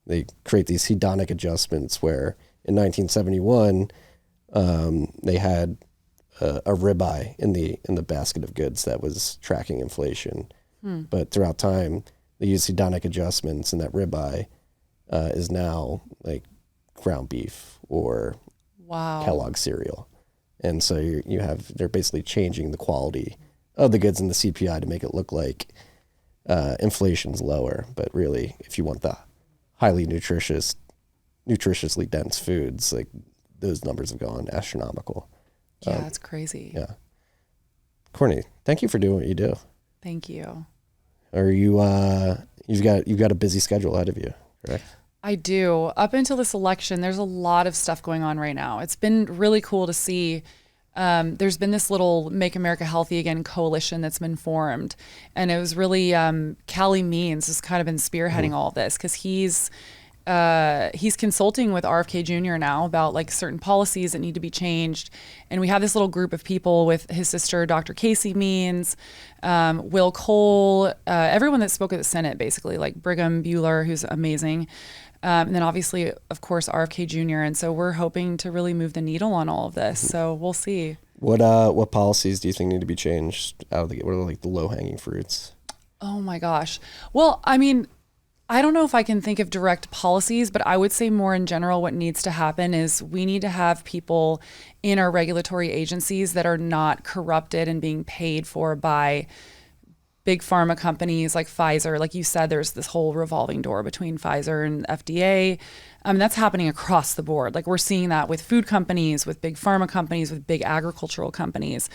They create these hedonic adjustments where in 1971, they had a ribeye in the basket of goods that was tracking inflation. But throughout time, they used hedonic adjustments, and that ribeye is now like ground beef or Kellogg cereal. And so they're basically changing the quality of the goods in the CPI to make it look like inflation's lower. But really, if you want the highly nutritiously dense foods, like those numbers have gone astronomical. Yeah, it's crazy. Yeah. Courtney, thank you for doing what you do. Thank you. Are you you've got a busy schedule ahead of you, correct? I do. Up until this election, there's a lot of stuff going on right now. It's been really cool to see. There's been this little Make America Healthy Again coalition that's been formed. And it was really, Callie Means has kind of been spearheading all of this because he's consulting with RFK Jr. now about like certain policies that need to be changed. And we have this little group of people with his sister, Dr. Casey Means, Will Cole, everyone that spoke at the Senate, basically, like Brigham Bueller, who's amazing. And then obviously, of course, RFK Jr. And so we're hoping to really move the needle on all of this. So we'll see. What policies do you think need to be changed out of what are like the low hanging fruits? Oh my gosh. Well, I mean, I don't know if I can think of direct policies, but I would say more in general, what needs to happen is we need to have people in our regulatory agencies that are not corrupted and being paid for by big pharma companies like Pfizer. Like you said, there's this whole revolving door between Pfizer and FDA. That's happening across the board. Like we're seeing that with food companies, with big pharma companies, with big agricultural companies.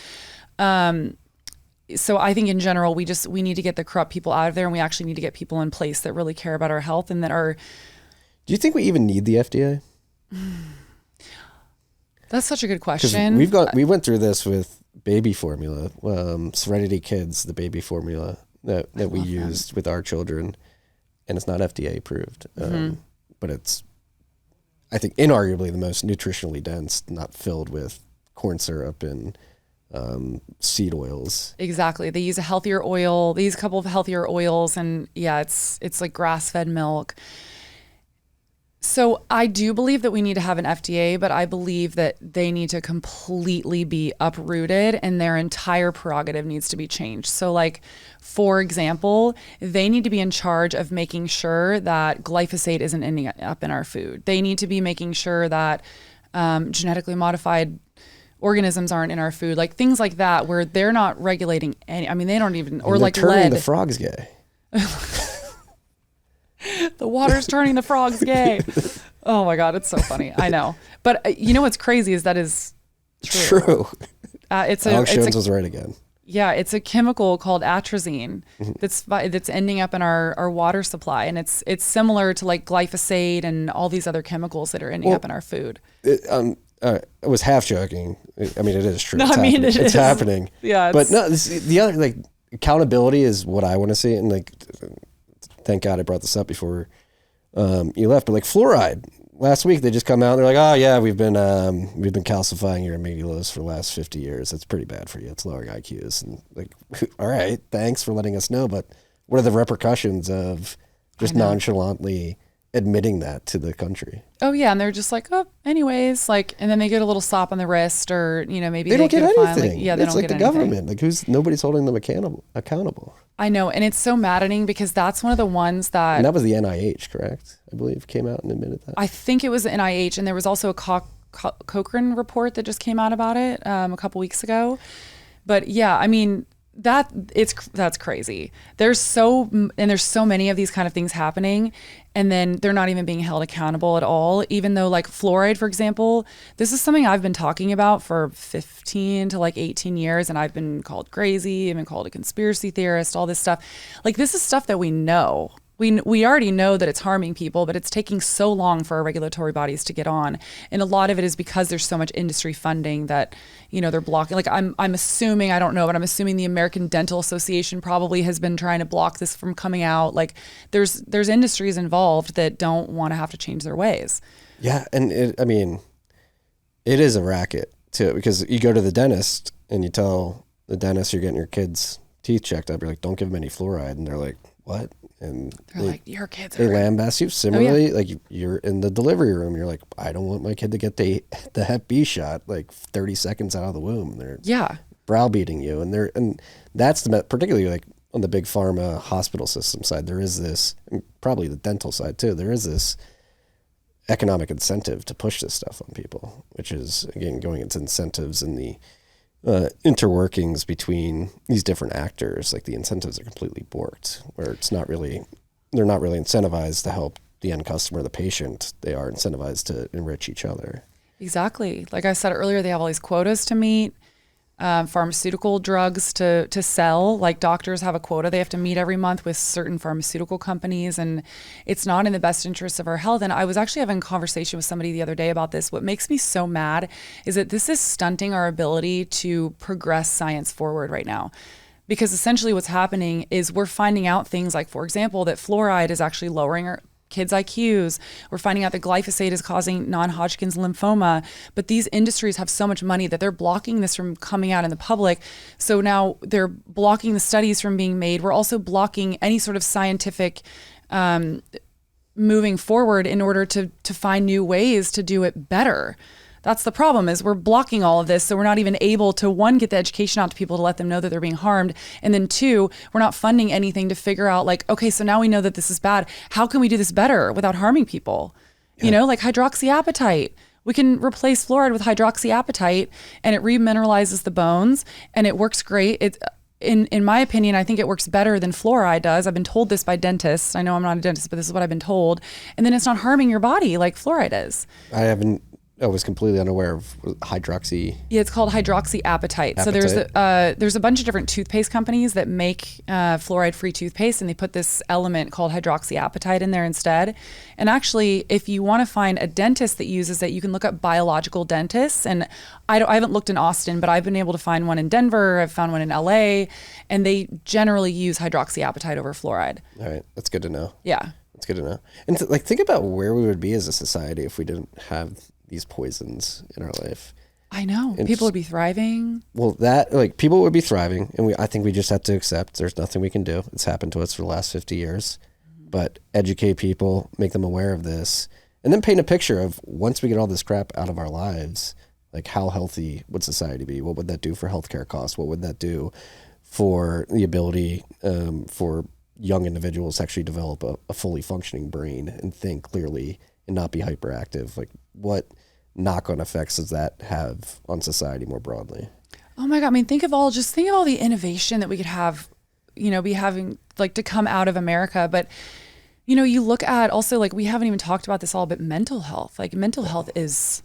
So I think in general, we need to get the corrupt people out of there, and we actually need to get people in place that really care about our health and that are. Do you think we even need the FDA? That's such a good question. We went through this with baby formula, Serenity Kids, the baby formula that we used with our children, and it's not FDA approved, but it's, I think, inarguably the most nutritionally dense, not filled with corn syrup and seed oils. Exactly. They use a healthier oil. They use a couple of healthier oils, and yeah, it's like grass-fed milk. So I do believe that we need to have an FDA, but I believe that they need to completely be uprooted and their entire prerogative needs to be changed. So like, for example, they need to be in charge of making sure that glyphosate isn't ending up in our food. They need to be making sure that genetically modified organisms aren't in our food, like things like that, where they're not regulating any. I mean, they don't even, or like turning lead. The frogs gay. The water's turning the frogs gay. Oh my God, it's so funny. I know, but you know what's crazy is that is true. Alex Jones was right again. Yeah, it's a chemical called atrazine that's ending up in our water supply, and it's similar to like glyphosate and all these other chemicals that are ending up in our food. I was half joking. I mean, it is true. No, it's happening. Yeah, but no, the other, like, accountability is what I want to see, and like, thank God I brought this up before you left. But like fluoride, last week they just come out and they're like, oh yeah, we've been calcifying your amygdalas for the last 50 years. That's pretty bad for you. It's lowering IQs. And like, all right, thanks for letting us know. But what are the repercussions of just nonchalantly admitting that to the country? Oh yeah, and they're just like, oh, anyways, like, and then they get a little slap on the wrist, or maybe they don't get anything. Yeah, they it's don't like get the anything. government. Like nobody's holding them accountable. I know, and it's so maddening because that's one of the ones that. And that was the NIH, correct? I believe came out and admitted that. I think it was the NIH, and there was also a Cochrane report that just came out about it a couple weeks ago. But yeah, I mean. That's crazy. There's so many of these kind of things happening, and then they're not even being held accountable at all. Even though, like fluoride, for example, this is something I've been talking about for 15 to like 18 years, and I've been called crazy, I've been called a conspiracy theorist, all this stuff. Like this is stuff that we know. We already know that it's harming people, but it's taking so long for our regulatory bodies to get on. And a lot of it is because there's so much industry funding that, they're blocking. Like I'm assuming, I don't know, but I'm assuming the American Dental Association probably has been trying to block this from coming out. Like there's industries involved that don't want to have to change their ways. Yeah. And it is a racket too, because you go to the dentist and you tell the dentist you're getting your kid's teeth checked up. You're like, don't give them any fluoride. And they're like, what? and they're like, your kids they are lambast you. Similarly, like you're in the delivery room, you're like, I don't want my kid to get the Hep B shot like 30 seconds out of the womb. They're browbeating you, and that's particularly like on the big pharma hospital system side. There is this, and probably the dental side too. There is this economic incentive to push this stuff on people, which is again going into incentives and the interworkings between these different actors. Like the incentives are completely borked, where they're not really incentivized to help the end customer, the patient. They are incentivized to enrich each other. Exactly. Like I said earlier, they have all these quotas to meet, pharmaceutical drugs to sell. Like doctors have a quota they have to meet every month with certain pharmaceutical companies, and it's not in the best interest of our health. And I was actually having a conversation with somebody the other day about this. What makes me so mad is that this is stunting our ability to progress science forward right now. Because essentially what's happening is we're finding out things like, for example, that fluoride is actually lowering our kids' IQs. We're finding out that glyphosate is causing non-Hodgkin's lymphoma. But these industries have so much money that they're blocking this from coming out in the public. So now they're blocking the studies from being made. We're also blocking any sort of scientific moving forward in order to find new ways to do it better. That's the problem, is we're blocking all of this. So we're not even able to, one, get the education out to people to let them know that they're being harmed. And then two, we're not funding anything to figure out like, okay, so now we know that this is bad. How can we do this better without harming people? Yeah. You know, like hydroxyapatite. We can replace fluoride with hydroxyapatite and it remineralizes the bones and it works great. It's, in my opinion, I think it works better than fluoride does. I've been told this by dentists. I know I'm not a dentist, but this is what I've been told. And then it's not harming your body like fluoride is. I was completely unaware of hydroxy. Yeah, it's called hydroxyapatite. So there's a bunch of different toothpaste companies that make fluoride-free toothpaste, and they put this element called hydroxyapatite in there instead. And actually, if you want to find a dentist that uses it, you can look up biological dentists. And I haven't looked in Austin, but I've been able to find one in Denver. I've found one in LA, and they generally use hydroxyapatite over fluoride. All right, that's good to know. Yeah, it's good to know. And think about where we would be as a society if we didn't have these poisons in our life. I know. People would be thriving. Well, people would be thriving, and I think we just have to accept there's nothing we can do. It's happened to us for the last 50 years. But educate people, make them aware of this, and then paint a picture of once we get all this crap out of our lives, like how healthy would society be? What would that do for healthcare costs? What would that do for the ability for young individuals to actually develop a fully functioning brain and think clearly and not be hyperactive? Like, what knock-on effects does that have on society more broadly? Oh my God. I mean, think of all the innovation that we could have, be having like to come out of America. But, you look at also, like, we haven't even talked about this all, but mental health, like mental health is,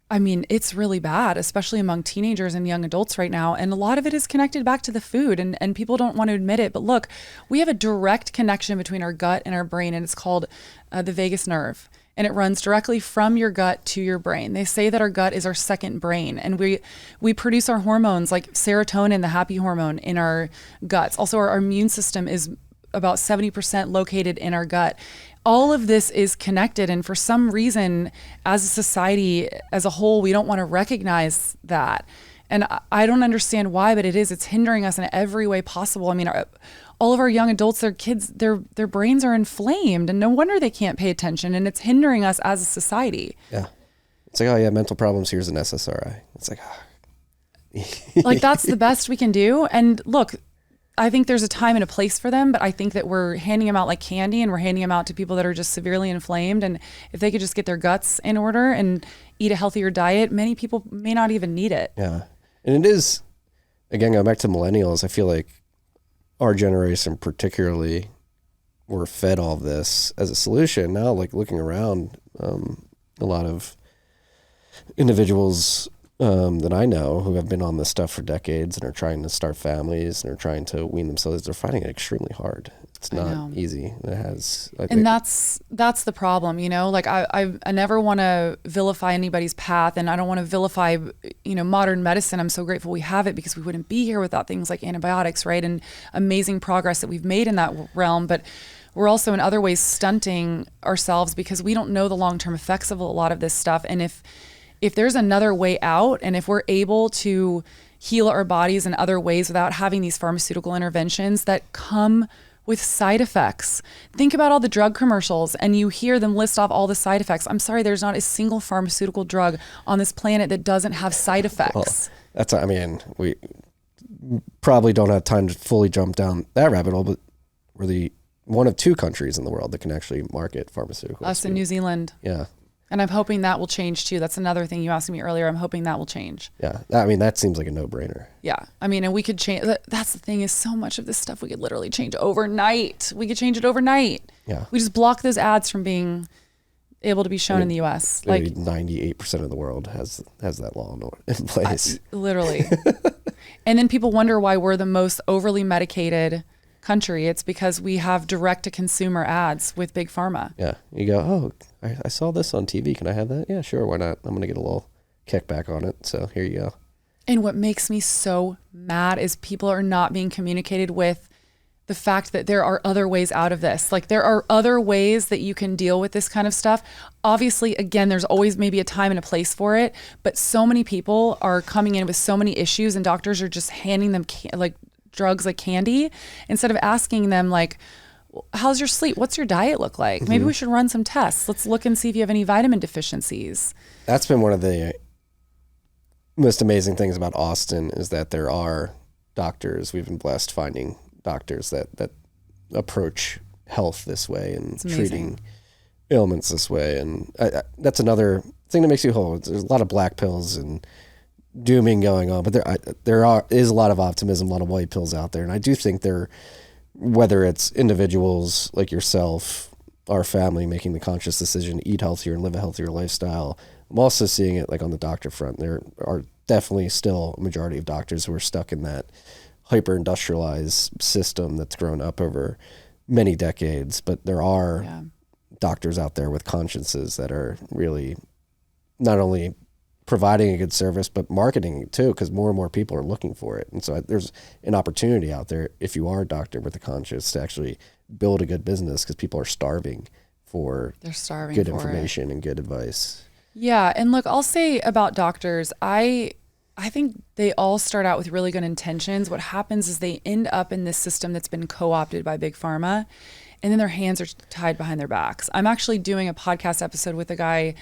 I mean, it's really bad, especially among teenagers and young adults right now. And a lot of it is connected back to the food, and people don't want to admit it. But look, we have a direct connection between our gut and our brain, and it's called the vagus nerve. And it runs directly from your gut to your brain. They say that our gut is our second brain, and we produce our hormones like serotonin, the happy hormone, in our guts. Also, our immune system is about 70% located in our gut. All of this is connected, and for some reason, as a society as a whole, we don't want to recognize that. And I don't understand why, but it's hindering us in every way possible. I mean, all of our young adults, their kids, their brains are inflamed, and no wonder they can't pay attention, and it's hindering us as a society. Yeah. It's like, oh yeah, mental problems, here's an SSRI. It's like, like that's the best we can do. And look, I think there's a time and a place for them, but I think that we're handing them out like candy, and we're handing them out to people that are just severely inflamed. And if they could just get their guts in order and eat a healthier diet, many people may not even need it. Yeah. And it is, again, going back to millennials, I feel like our generation particularly were fed all of this as a solution. Now, like looking around, a lot of individuals that I know who have been on this stuff for decades and are trying to start families and are trying to wean themselves, they're finding it extremely hard. It's not easy. It has, and that's the problem, like I never want to vilify anybody's path, and I don't want to vilify, modern medicine. I'm so grateful we have it, because we wouldn't be here without things like antibiotics, right? And amazing progress that we've made in that realm. But we're also in other ways stunting ourselves because we don't know the long-term effects of a lot of this stuff. And if there's another way out, and if we're able to heal our bodies in other ways without having these pharmaceutical interventions that come with side effects. Think about all the drug commercials and you hear them list off all the side effects. I'm sorry, there's not a single pharmaceutical drug on this planet that doesn't have side effects. Well, we probably don't have time to fully jump down that rabbit hole, but we're the one of 2 countries in the world that can actually market pharmaceuticals. Us in New Zealand. Yeah. And I'm hoping that will change too. That's another thing you asked me earlier. I'm hoping that will change. Yeah. That seems like a no-brainer. Yeah. And we could change. That's the thing, is so much of this stuff we could literally change overnight. We could change it overnight. Yeah. We just block those ads from being able to be shown in the US. Like 98% of the world has that law in place. Literally. And then people wonder why we're the most overly medicated country. It's because we have direct to consumer ads with big pharma. Yeah. You go, oh, I saw this on TV. Can I have that? Yeah, sure. Why not? I'm going to get a little kickback on it. So here you go. And what makes me so mad is people are not being communicated with the fact that there are other ways out of this. Like, there are other ways that you can deal with this kind of stuff. Obviously, again, there's always maybe a time and a place for it, but so many people are coming in with so many issues and doctors are just handing them drugs like candy instead of asking them like, how's your sleep? What's your diet look like? Maybe we should run some tests. Let's look and see if you have any vitamin deficiencies. That's been one of the most amazing things about Austin, is that there are doctors. We've been blessed finding doctors that approach health this way and treating ailments this way. And that's another thing that makes you whole. There's a lot of black pills and dooming going on, but there is a lot of optimism, a lot of white pills out there. And I do think whether it's individuals like yourself, our family, making the conscious decision to eat healthier and live a healthier lifestyle. I'm also seeing it like on the doctor front. There are definitely still a majority of doctors who are stuck in that hyper industrialized system that's grown up over many decades. But there are doctors out there with consciences that are really not only providing a good service, but marketing it too, because more and more people are looking for it. And so there's an opportunity out there, if you are a doctor with a conscience, to actually build a good business, because people are starving for good information and good advice. Yeah. And look, I'll say about doctors, I think they all start out with really good intentions. What happens is they end up in this system that's been co-opted by big pharma, and then their hands are tied behind their backs. I'm actually doing a podcast episode with a guy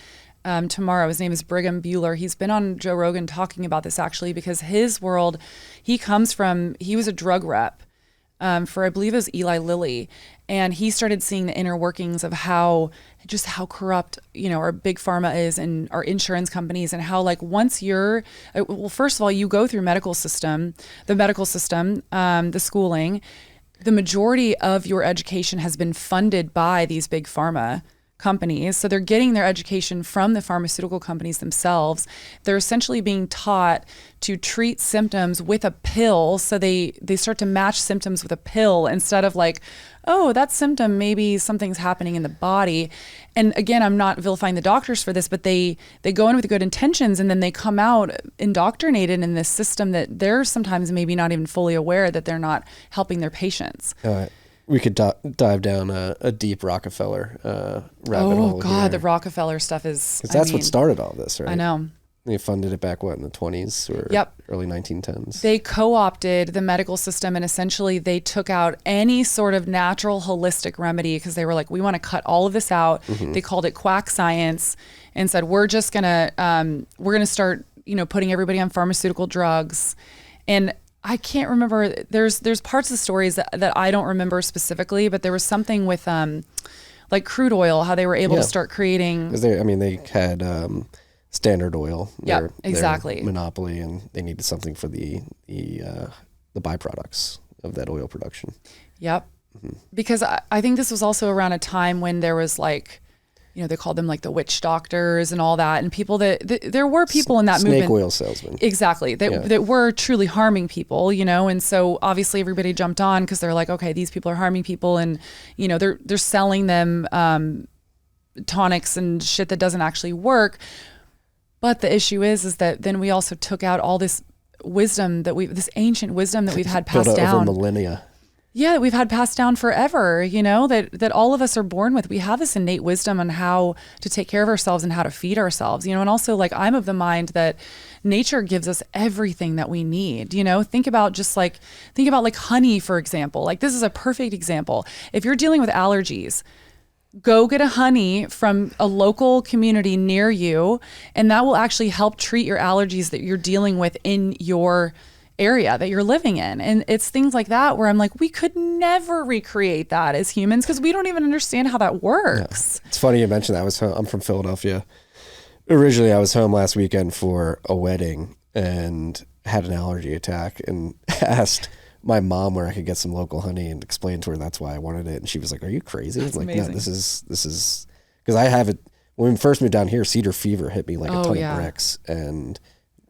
tomorrow. His name is Brigham Bueller. He's been on Joe Rogan talking about this, actually, because his world, he was a drug rep for, I believe it was Eli Lilly. And he started seeing the inner workings of how corrupt, our big pharma is, and our insurance companies, and how once you're, first of all, you go through the medical system, the schooling, the majority of your education has been funded by these big pharma companies. So they're getting their education from the pharmaceutical companies themselves. They're essentially being taught to treat symptoms with a pill. So they start to match symptoms with a pill instead of oh, that symptom, maybe something's happening in the body. And again, I'm not vilifying the doctors for this, but they go in with good intentions, and then they come out indoctrinated in this system that they're sometimes maybe not even fully aware that they're not helping their patients. We could dive down a deep Rockefeller rabbit hole. Oh God, here. the Rockefeller stuff is. Because that's what started all this, right? I know. They funded it back in the 20s or early 1910s. They co-opted the medical system, and essentially they took out any sort of natural holistic remedy, because they were like, we want to cut all of this out. Mm-hmm. They called it quack science and said, we're gonna start putting everybody on pharmaceutical drugs. And I can't remember. There's parts of the stories that I don't remember specifically, but there was something with crude oil, how they were able to start creating. Because they had Standard Oil. Exactly. Their monopoly, and they needed something for the byproducts of that oil production. Yep. Mm-hmm. Because I think this was also around a time when there was they called them the witch doctors and all that, and people there were people in that movement. Snake oil salesmen. Exactly. That were truly harming people, and so obviously everybody jumped on because they're like, okay, these people are harming people, and they're selling them tonics and shit that doesn't actually work. But the issue is that then we also took out all this wisdom this ancient wisdom that we've had passed down over millennia. Yeah, we've had passed down forever, that all of us are born with. We have this innate wisdom on how to take care of ourselves and how to feed ourselves, and also like I'm of the mind that nature gives us everything that we need. Think about like honey, for example. Like this is a perfect example. If you're dealing with allergies, go get a honey from a local community near you, and that will actually help treat your allergies that you're dealing with in your area that you're living in. And it's things like that where I'm like, we could never recreate that as humans because we don't even understand how that works. Yeah. It's funny you mentioned that. I'm from Philadelphia. Originally, I was home last weekend for a wedding and had an allergy attack and asked my mom where I could get some local honey and explained to her that's why I wanted it. And she was like, are you crazy? It's like, amazing. No, this is because I have it. When we first moved down here, cedar fever hit me like a ton of bricks, and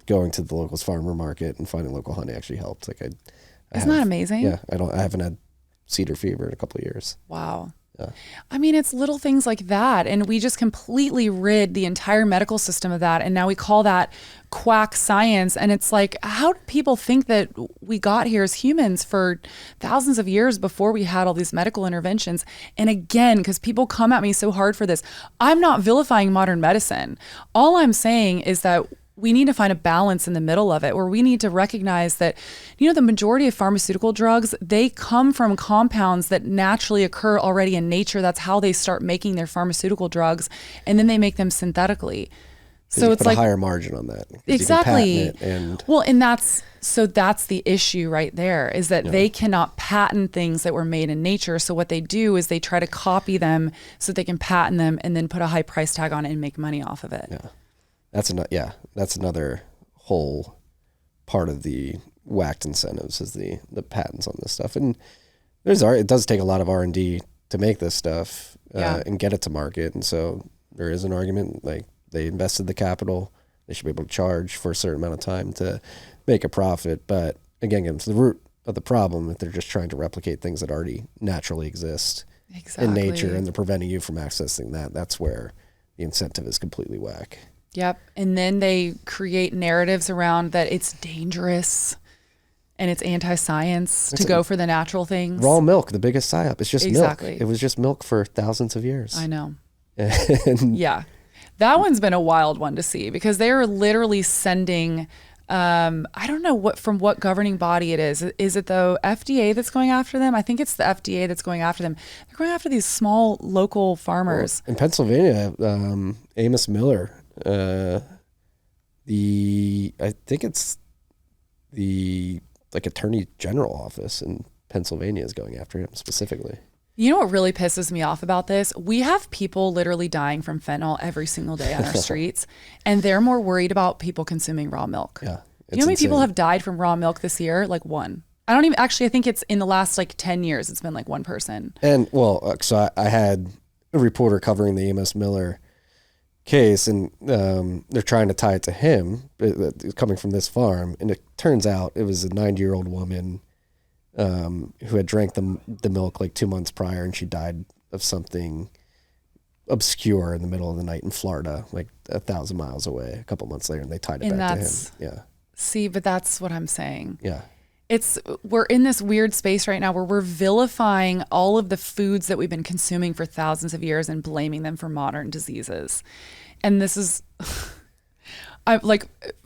going to the local farmer market and finding local honey actually helped. Like Isn't that amazing? Yeah. I haven't had cedar fever in a couple of years. Wow. Yeah. I mean, it's little things like that. And we just completely rid the entire medical system of that. And now we call that quack science. And it's like, how do people think that we got here as humans for thousands of years before we had all these medical interventions? And again, because people come at me so hard for this, I'm not vilifying modern medicine. All I'm saying is that we need to find a balance in the middle of it where we need to recognize that, the majority of pharmaceutical drugs, they come from compounds that naturally occur already in nature. That's how they start making their pharmaceutical drugs. And then they make them synthetically. So it's like a higher margin on that. Exactly. And that's the issue right there is that they cannot patent things that were made in nature. So what they do is they try to copy them so they can patent them and then put a high price tag on it and make money off of it. Yeah. That's another whole part of the whacked incentives is the patents on this stuff. And it does take a lot of R&D to make this stuff and get it to market. And so there is an argument, like they invested the capital, they should be able to charge for a certain amount of time to make a profit. But again, it's the root of the problem that they're just trying to replicate things that already naturally exist in nature, and they're preventing you from accessing that. That's where the incentive is completely whack. Yep. And then they create narratives around that it's dangerous and it's anti-science to go for the natural things. Raw milk, the biggest psyop. It's just milk. It was just milk for thousands of years. I know. Yeah. That one's been a wild one to see because they're literally sending, I don't know from what governing body it is. Is it the FDA that's going after them? I think it's the FDA that's going after them. They're going after these small local farmers. Well, in Pennsylvania, Amos Miller, I think it's the Attorney General office in Pennsylvania is going after him specifically. You know what really pisses me off about this? We have people literally dying from fentanyl every single day on our streets, and they're more worried about people consuming raw milk. Yeah. You know how many people have died from raw milk this year? Like one. I think it's in the last 10 years, it's been one person. And so I had a reporter covering the Amos Miller case, and they're trying to tie it to him coming from this farm, and it turns out it was a 90-year-old woman who had drank the milk 2 months prior, and she died of something obscure in the middle of the night in Florida, 1,000 miles away a couple months later, and they tied it back to him. Yeah. See, but that's what I'm saying. Yeah. We're in this weird space right now where we're vilifying all of the foods that we've been consuming for thousands of years and blaming them for modern diseases. And this is,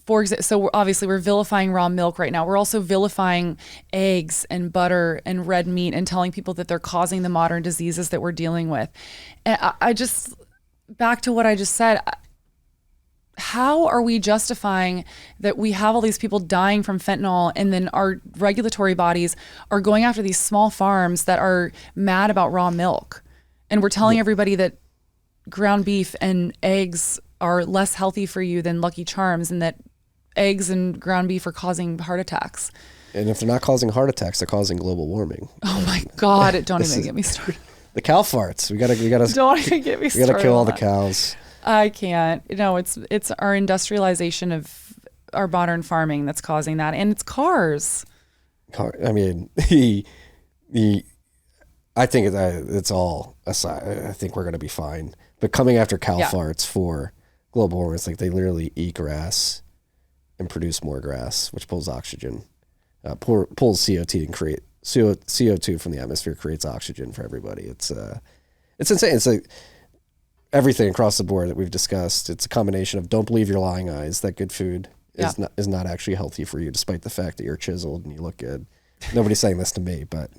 for example, so we're vilifying raw milk right now. We're also vilifying eggs and butter and red meat and telling people that they're causing the modern diseases that we're dealing with. And I just, back to what I just said, how are we justifying that we have all these people dying from fentanyl and then our regulatory bodies are going after these small farms that are mad about raw milk? And we're telling everybody that ground beef and eggs are less healthy for you than Lucky Charms and that eggs and ground beef are causing heart attacks. And if they're not causing heart attacks, they're causing global warming. Oh my God, don't even get me started. The cow farts. We gotta don't even get me started. We gotta kill all the cows. I can't. No, it's our industrialization of our modern farming that's causing that, and it's cars. I mean, I think it's all aside. I think we're gonna be fine. But coming after cow farts for global warming, it's they literally eat grass and produce more grass, which pulls oxygen, pulls CO2 and create CO2 from the atmosphere creates oxygen for everybody. It's insane. It's like everything across the board that we've discussed. It's a combination of don't believe your lying eyes that good food is not actually healthy for you, despite the fact that you're chiseled and you look good. Nobody's saying this to me, but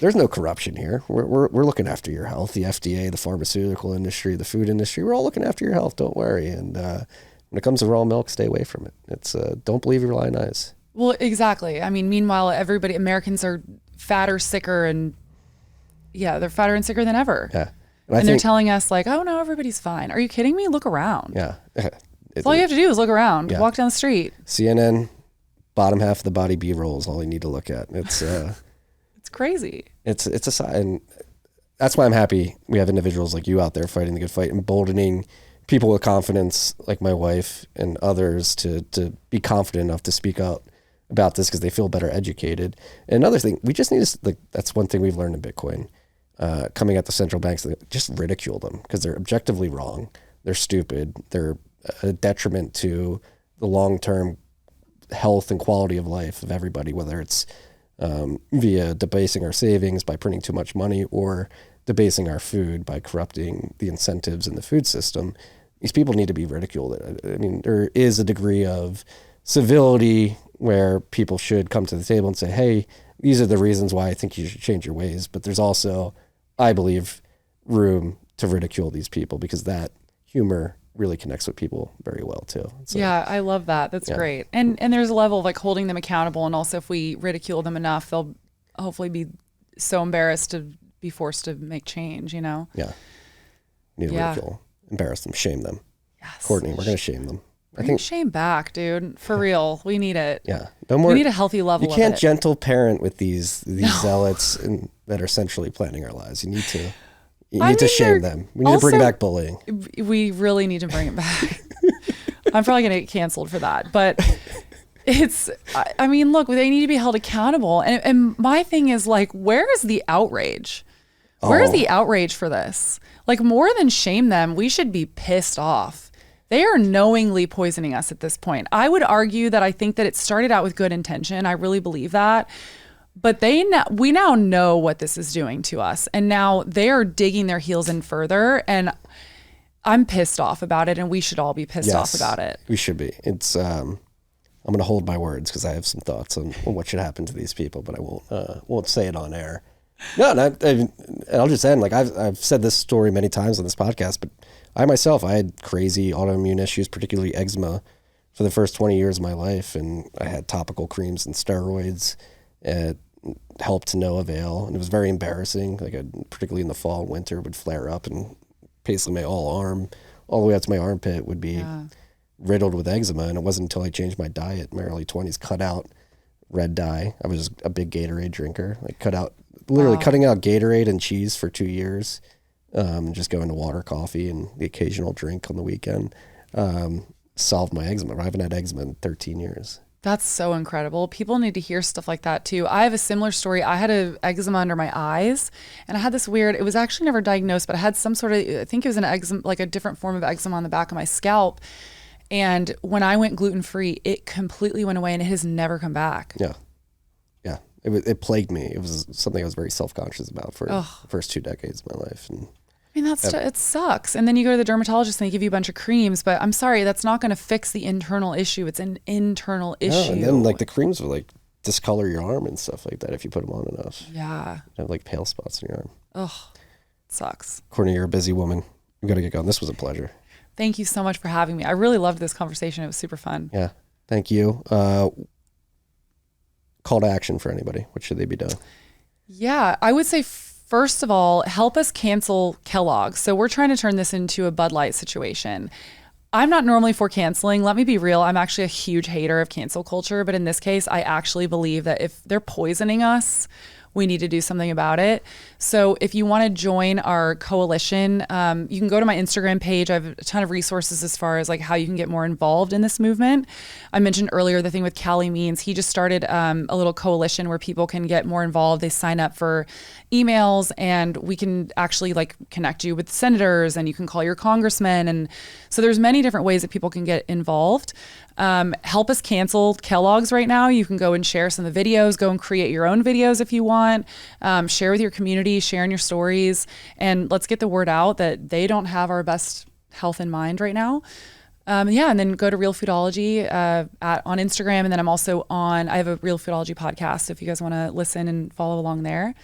there's no corruption here. We're looking after your health. The FDA, the pharmaceutical industry, the food industry, we're all looking after your health. Don't worry. And when it comes to raw milk, stay away from it. It's don't believe your lying eyes. Well, exactly. I mean, meanwhile, Americans are fatter, sicker, and they're fatter and sicker than ever. Yeah. And they're telling us like, oh no, everybody's fine. Are you kidding me? Look around. Yeah. All you have to do is look around, walk down the street. CNN, bottom half of the body B-roll is all you need to look at. It's it's crazy. It's a sign. And that's why I'm happy we have individuals like you out there fighting the good fight, emboldening people with confidence like my wife and others to be confident enough to speak out about this because they feel better educated. And another thing, we just need to, that's one thing we've learned in Bitcoin, coming at the central banks, just ridicule them because they're objectively wrong. They're stupid. They're a detriment to the long-term health and quality of life of everybody, whether it's via debasing our savings by printing too much money or debasing our food by corrupting the incentives in the food system. These people need to be ridiculed. I mean, there is a degree of civility where people should come to the table and say, hey, these are the reasons why I think you should change your ways. But there's also, I believe, room to ridicule these people because that humor really connects with people very well too. So, yeah, I love that. That's great. And there's a level of like holding them accountable. And also if we ridicule them enough, they'll hopefully be so embarrassed to be forced to make change, you know? Yeah. Need to ridicule, embarrass them, shame them. Yes. Courtney, we're going to shame them. Bring shame back, dude. For real. We need it. Yeah. No more. We need a healthy level of it. You can't gentle parent with these zealots that are centrally planning our lives. You need to shame them. We need to bring back bullying. We really need to bring it back. I'm probably going to get canceled for that. But I mean, look, they need to be held accountable. And my thing is like, where is the outrage? Where is the outrage for this? Like more than shame them, we should be pissed off. They are knowingly poisoning us at this point. I would argue that I think that it started out with good intention. I really believe that. But we now know what this is doing to us. And now they are digging their heels in further. And I'm pissed off about it. And we should all be pissed off about it. We should be. It's I'm going to hold my words because I have some thoughts on what should happen to these people, but I won't say it on air. No, and I'll just end. Like I've said this story many times on this podcast, but I myself, I had crazy autoimmune issues, particularly eczema, for the first 20 years of my life, and I had topical creams and steroids. It helped to no avail, and it was very embarrassing. Like particularly in the fall and winter, would flare up, and basically my whole arm, all the way up to my armpit, would be riddled with eczema. And it wasn't until I changed my diet in my early 20s, cut out red dye. I was a big Gatorade drinker. Like cutting out Gatorade and cheese for 2 years. Just going to water, coffee, and the occasional drink on the weekend. Solved my eczema. I haven't had eczema in 13 years. That's so incredible. People need to hear stuff like that too. I have a similar story. I had an eczema under my eyes, and I had this weird, it was actually never diagnosed, but I had some sort of, I think it was an eczema, like a different form of eczema on the back of my scalp. And when I went gluten-free, it completely went away and it has never come back. Yeah. Yeah. It plagued me. It was something I was very self-conscious about for the first 2 decades of my life. And I mean, it sucks. And then you go to the dermatologist and they give you a bunch of creams, but I'm sorry, that's not going to fix the internal issue. It's an internal issue. And then like the creams will like discolor your arm and stuff like that if you put them on enough. Yeah. You have like pale spots in your arm. Oh, sucks. Courtney, you're a busy woman. We got to get going. This was a pleasure. Thank you so much for having me. I really loved this conversation. It was super fun. Yeah. Thank you. Call to action for anybody. What should they be doing? Yeah, I would say first of all, help us cancel Kellogg. So we're trying to turn this into a Bud Light situation. I'm not normally for canceling. Let me be real. I'm actually a huge hater of cancel culture. But in this case, I actually believe that if they're poisoning us we need to do something about it. So if you want to join our coalition, you can go to my Instagram page. I have a ton of resources as far as like how you can get more involved in this movement. I mentioned earlier the thing with Callie Means. He just started a little coalition where people can get more involved. They sign up for emails, and we can actually like connect you with senators, and you can call your congressman. And so there's many different ways that people can get involved. Help us cancel Kellogg's right now. You can go and share some of the videos, go and create your own videos if you want, share with your community, share in your stories, and let's get the word out that they don't have our best health in mind right now. And then go to Real Foodology on Instagram. And then I have a Real Foodology podcast if you guys want to listen and follow along there.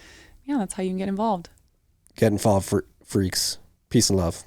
Yeah, that's how you can get involved. Get involved, freaks. Peace and love.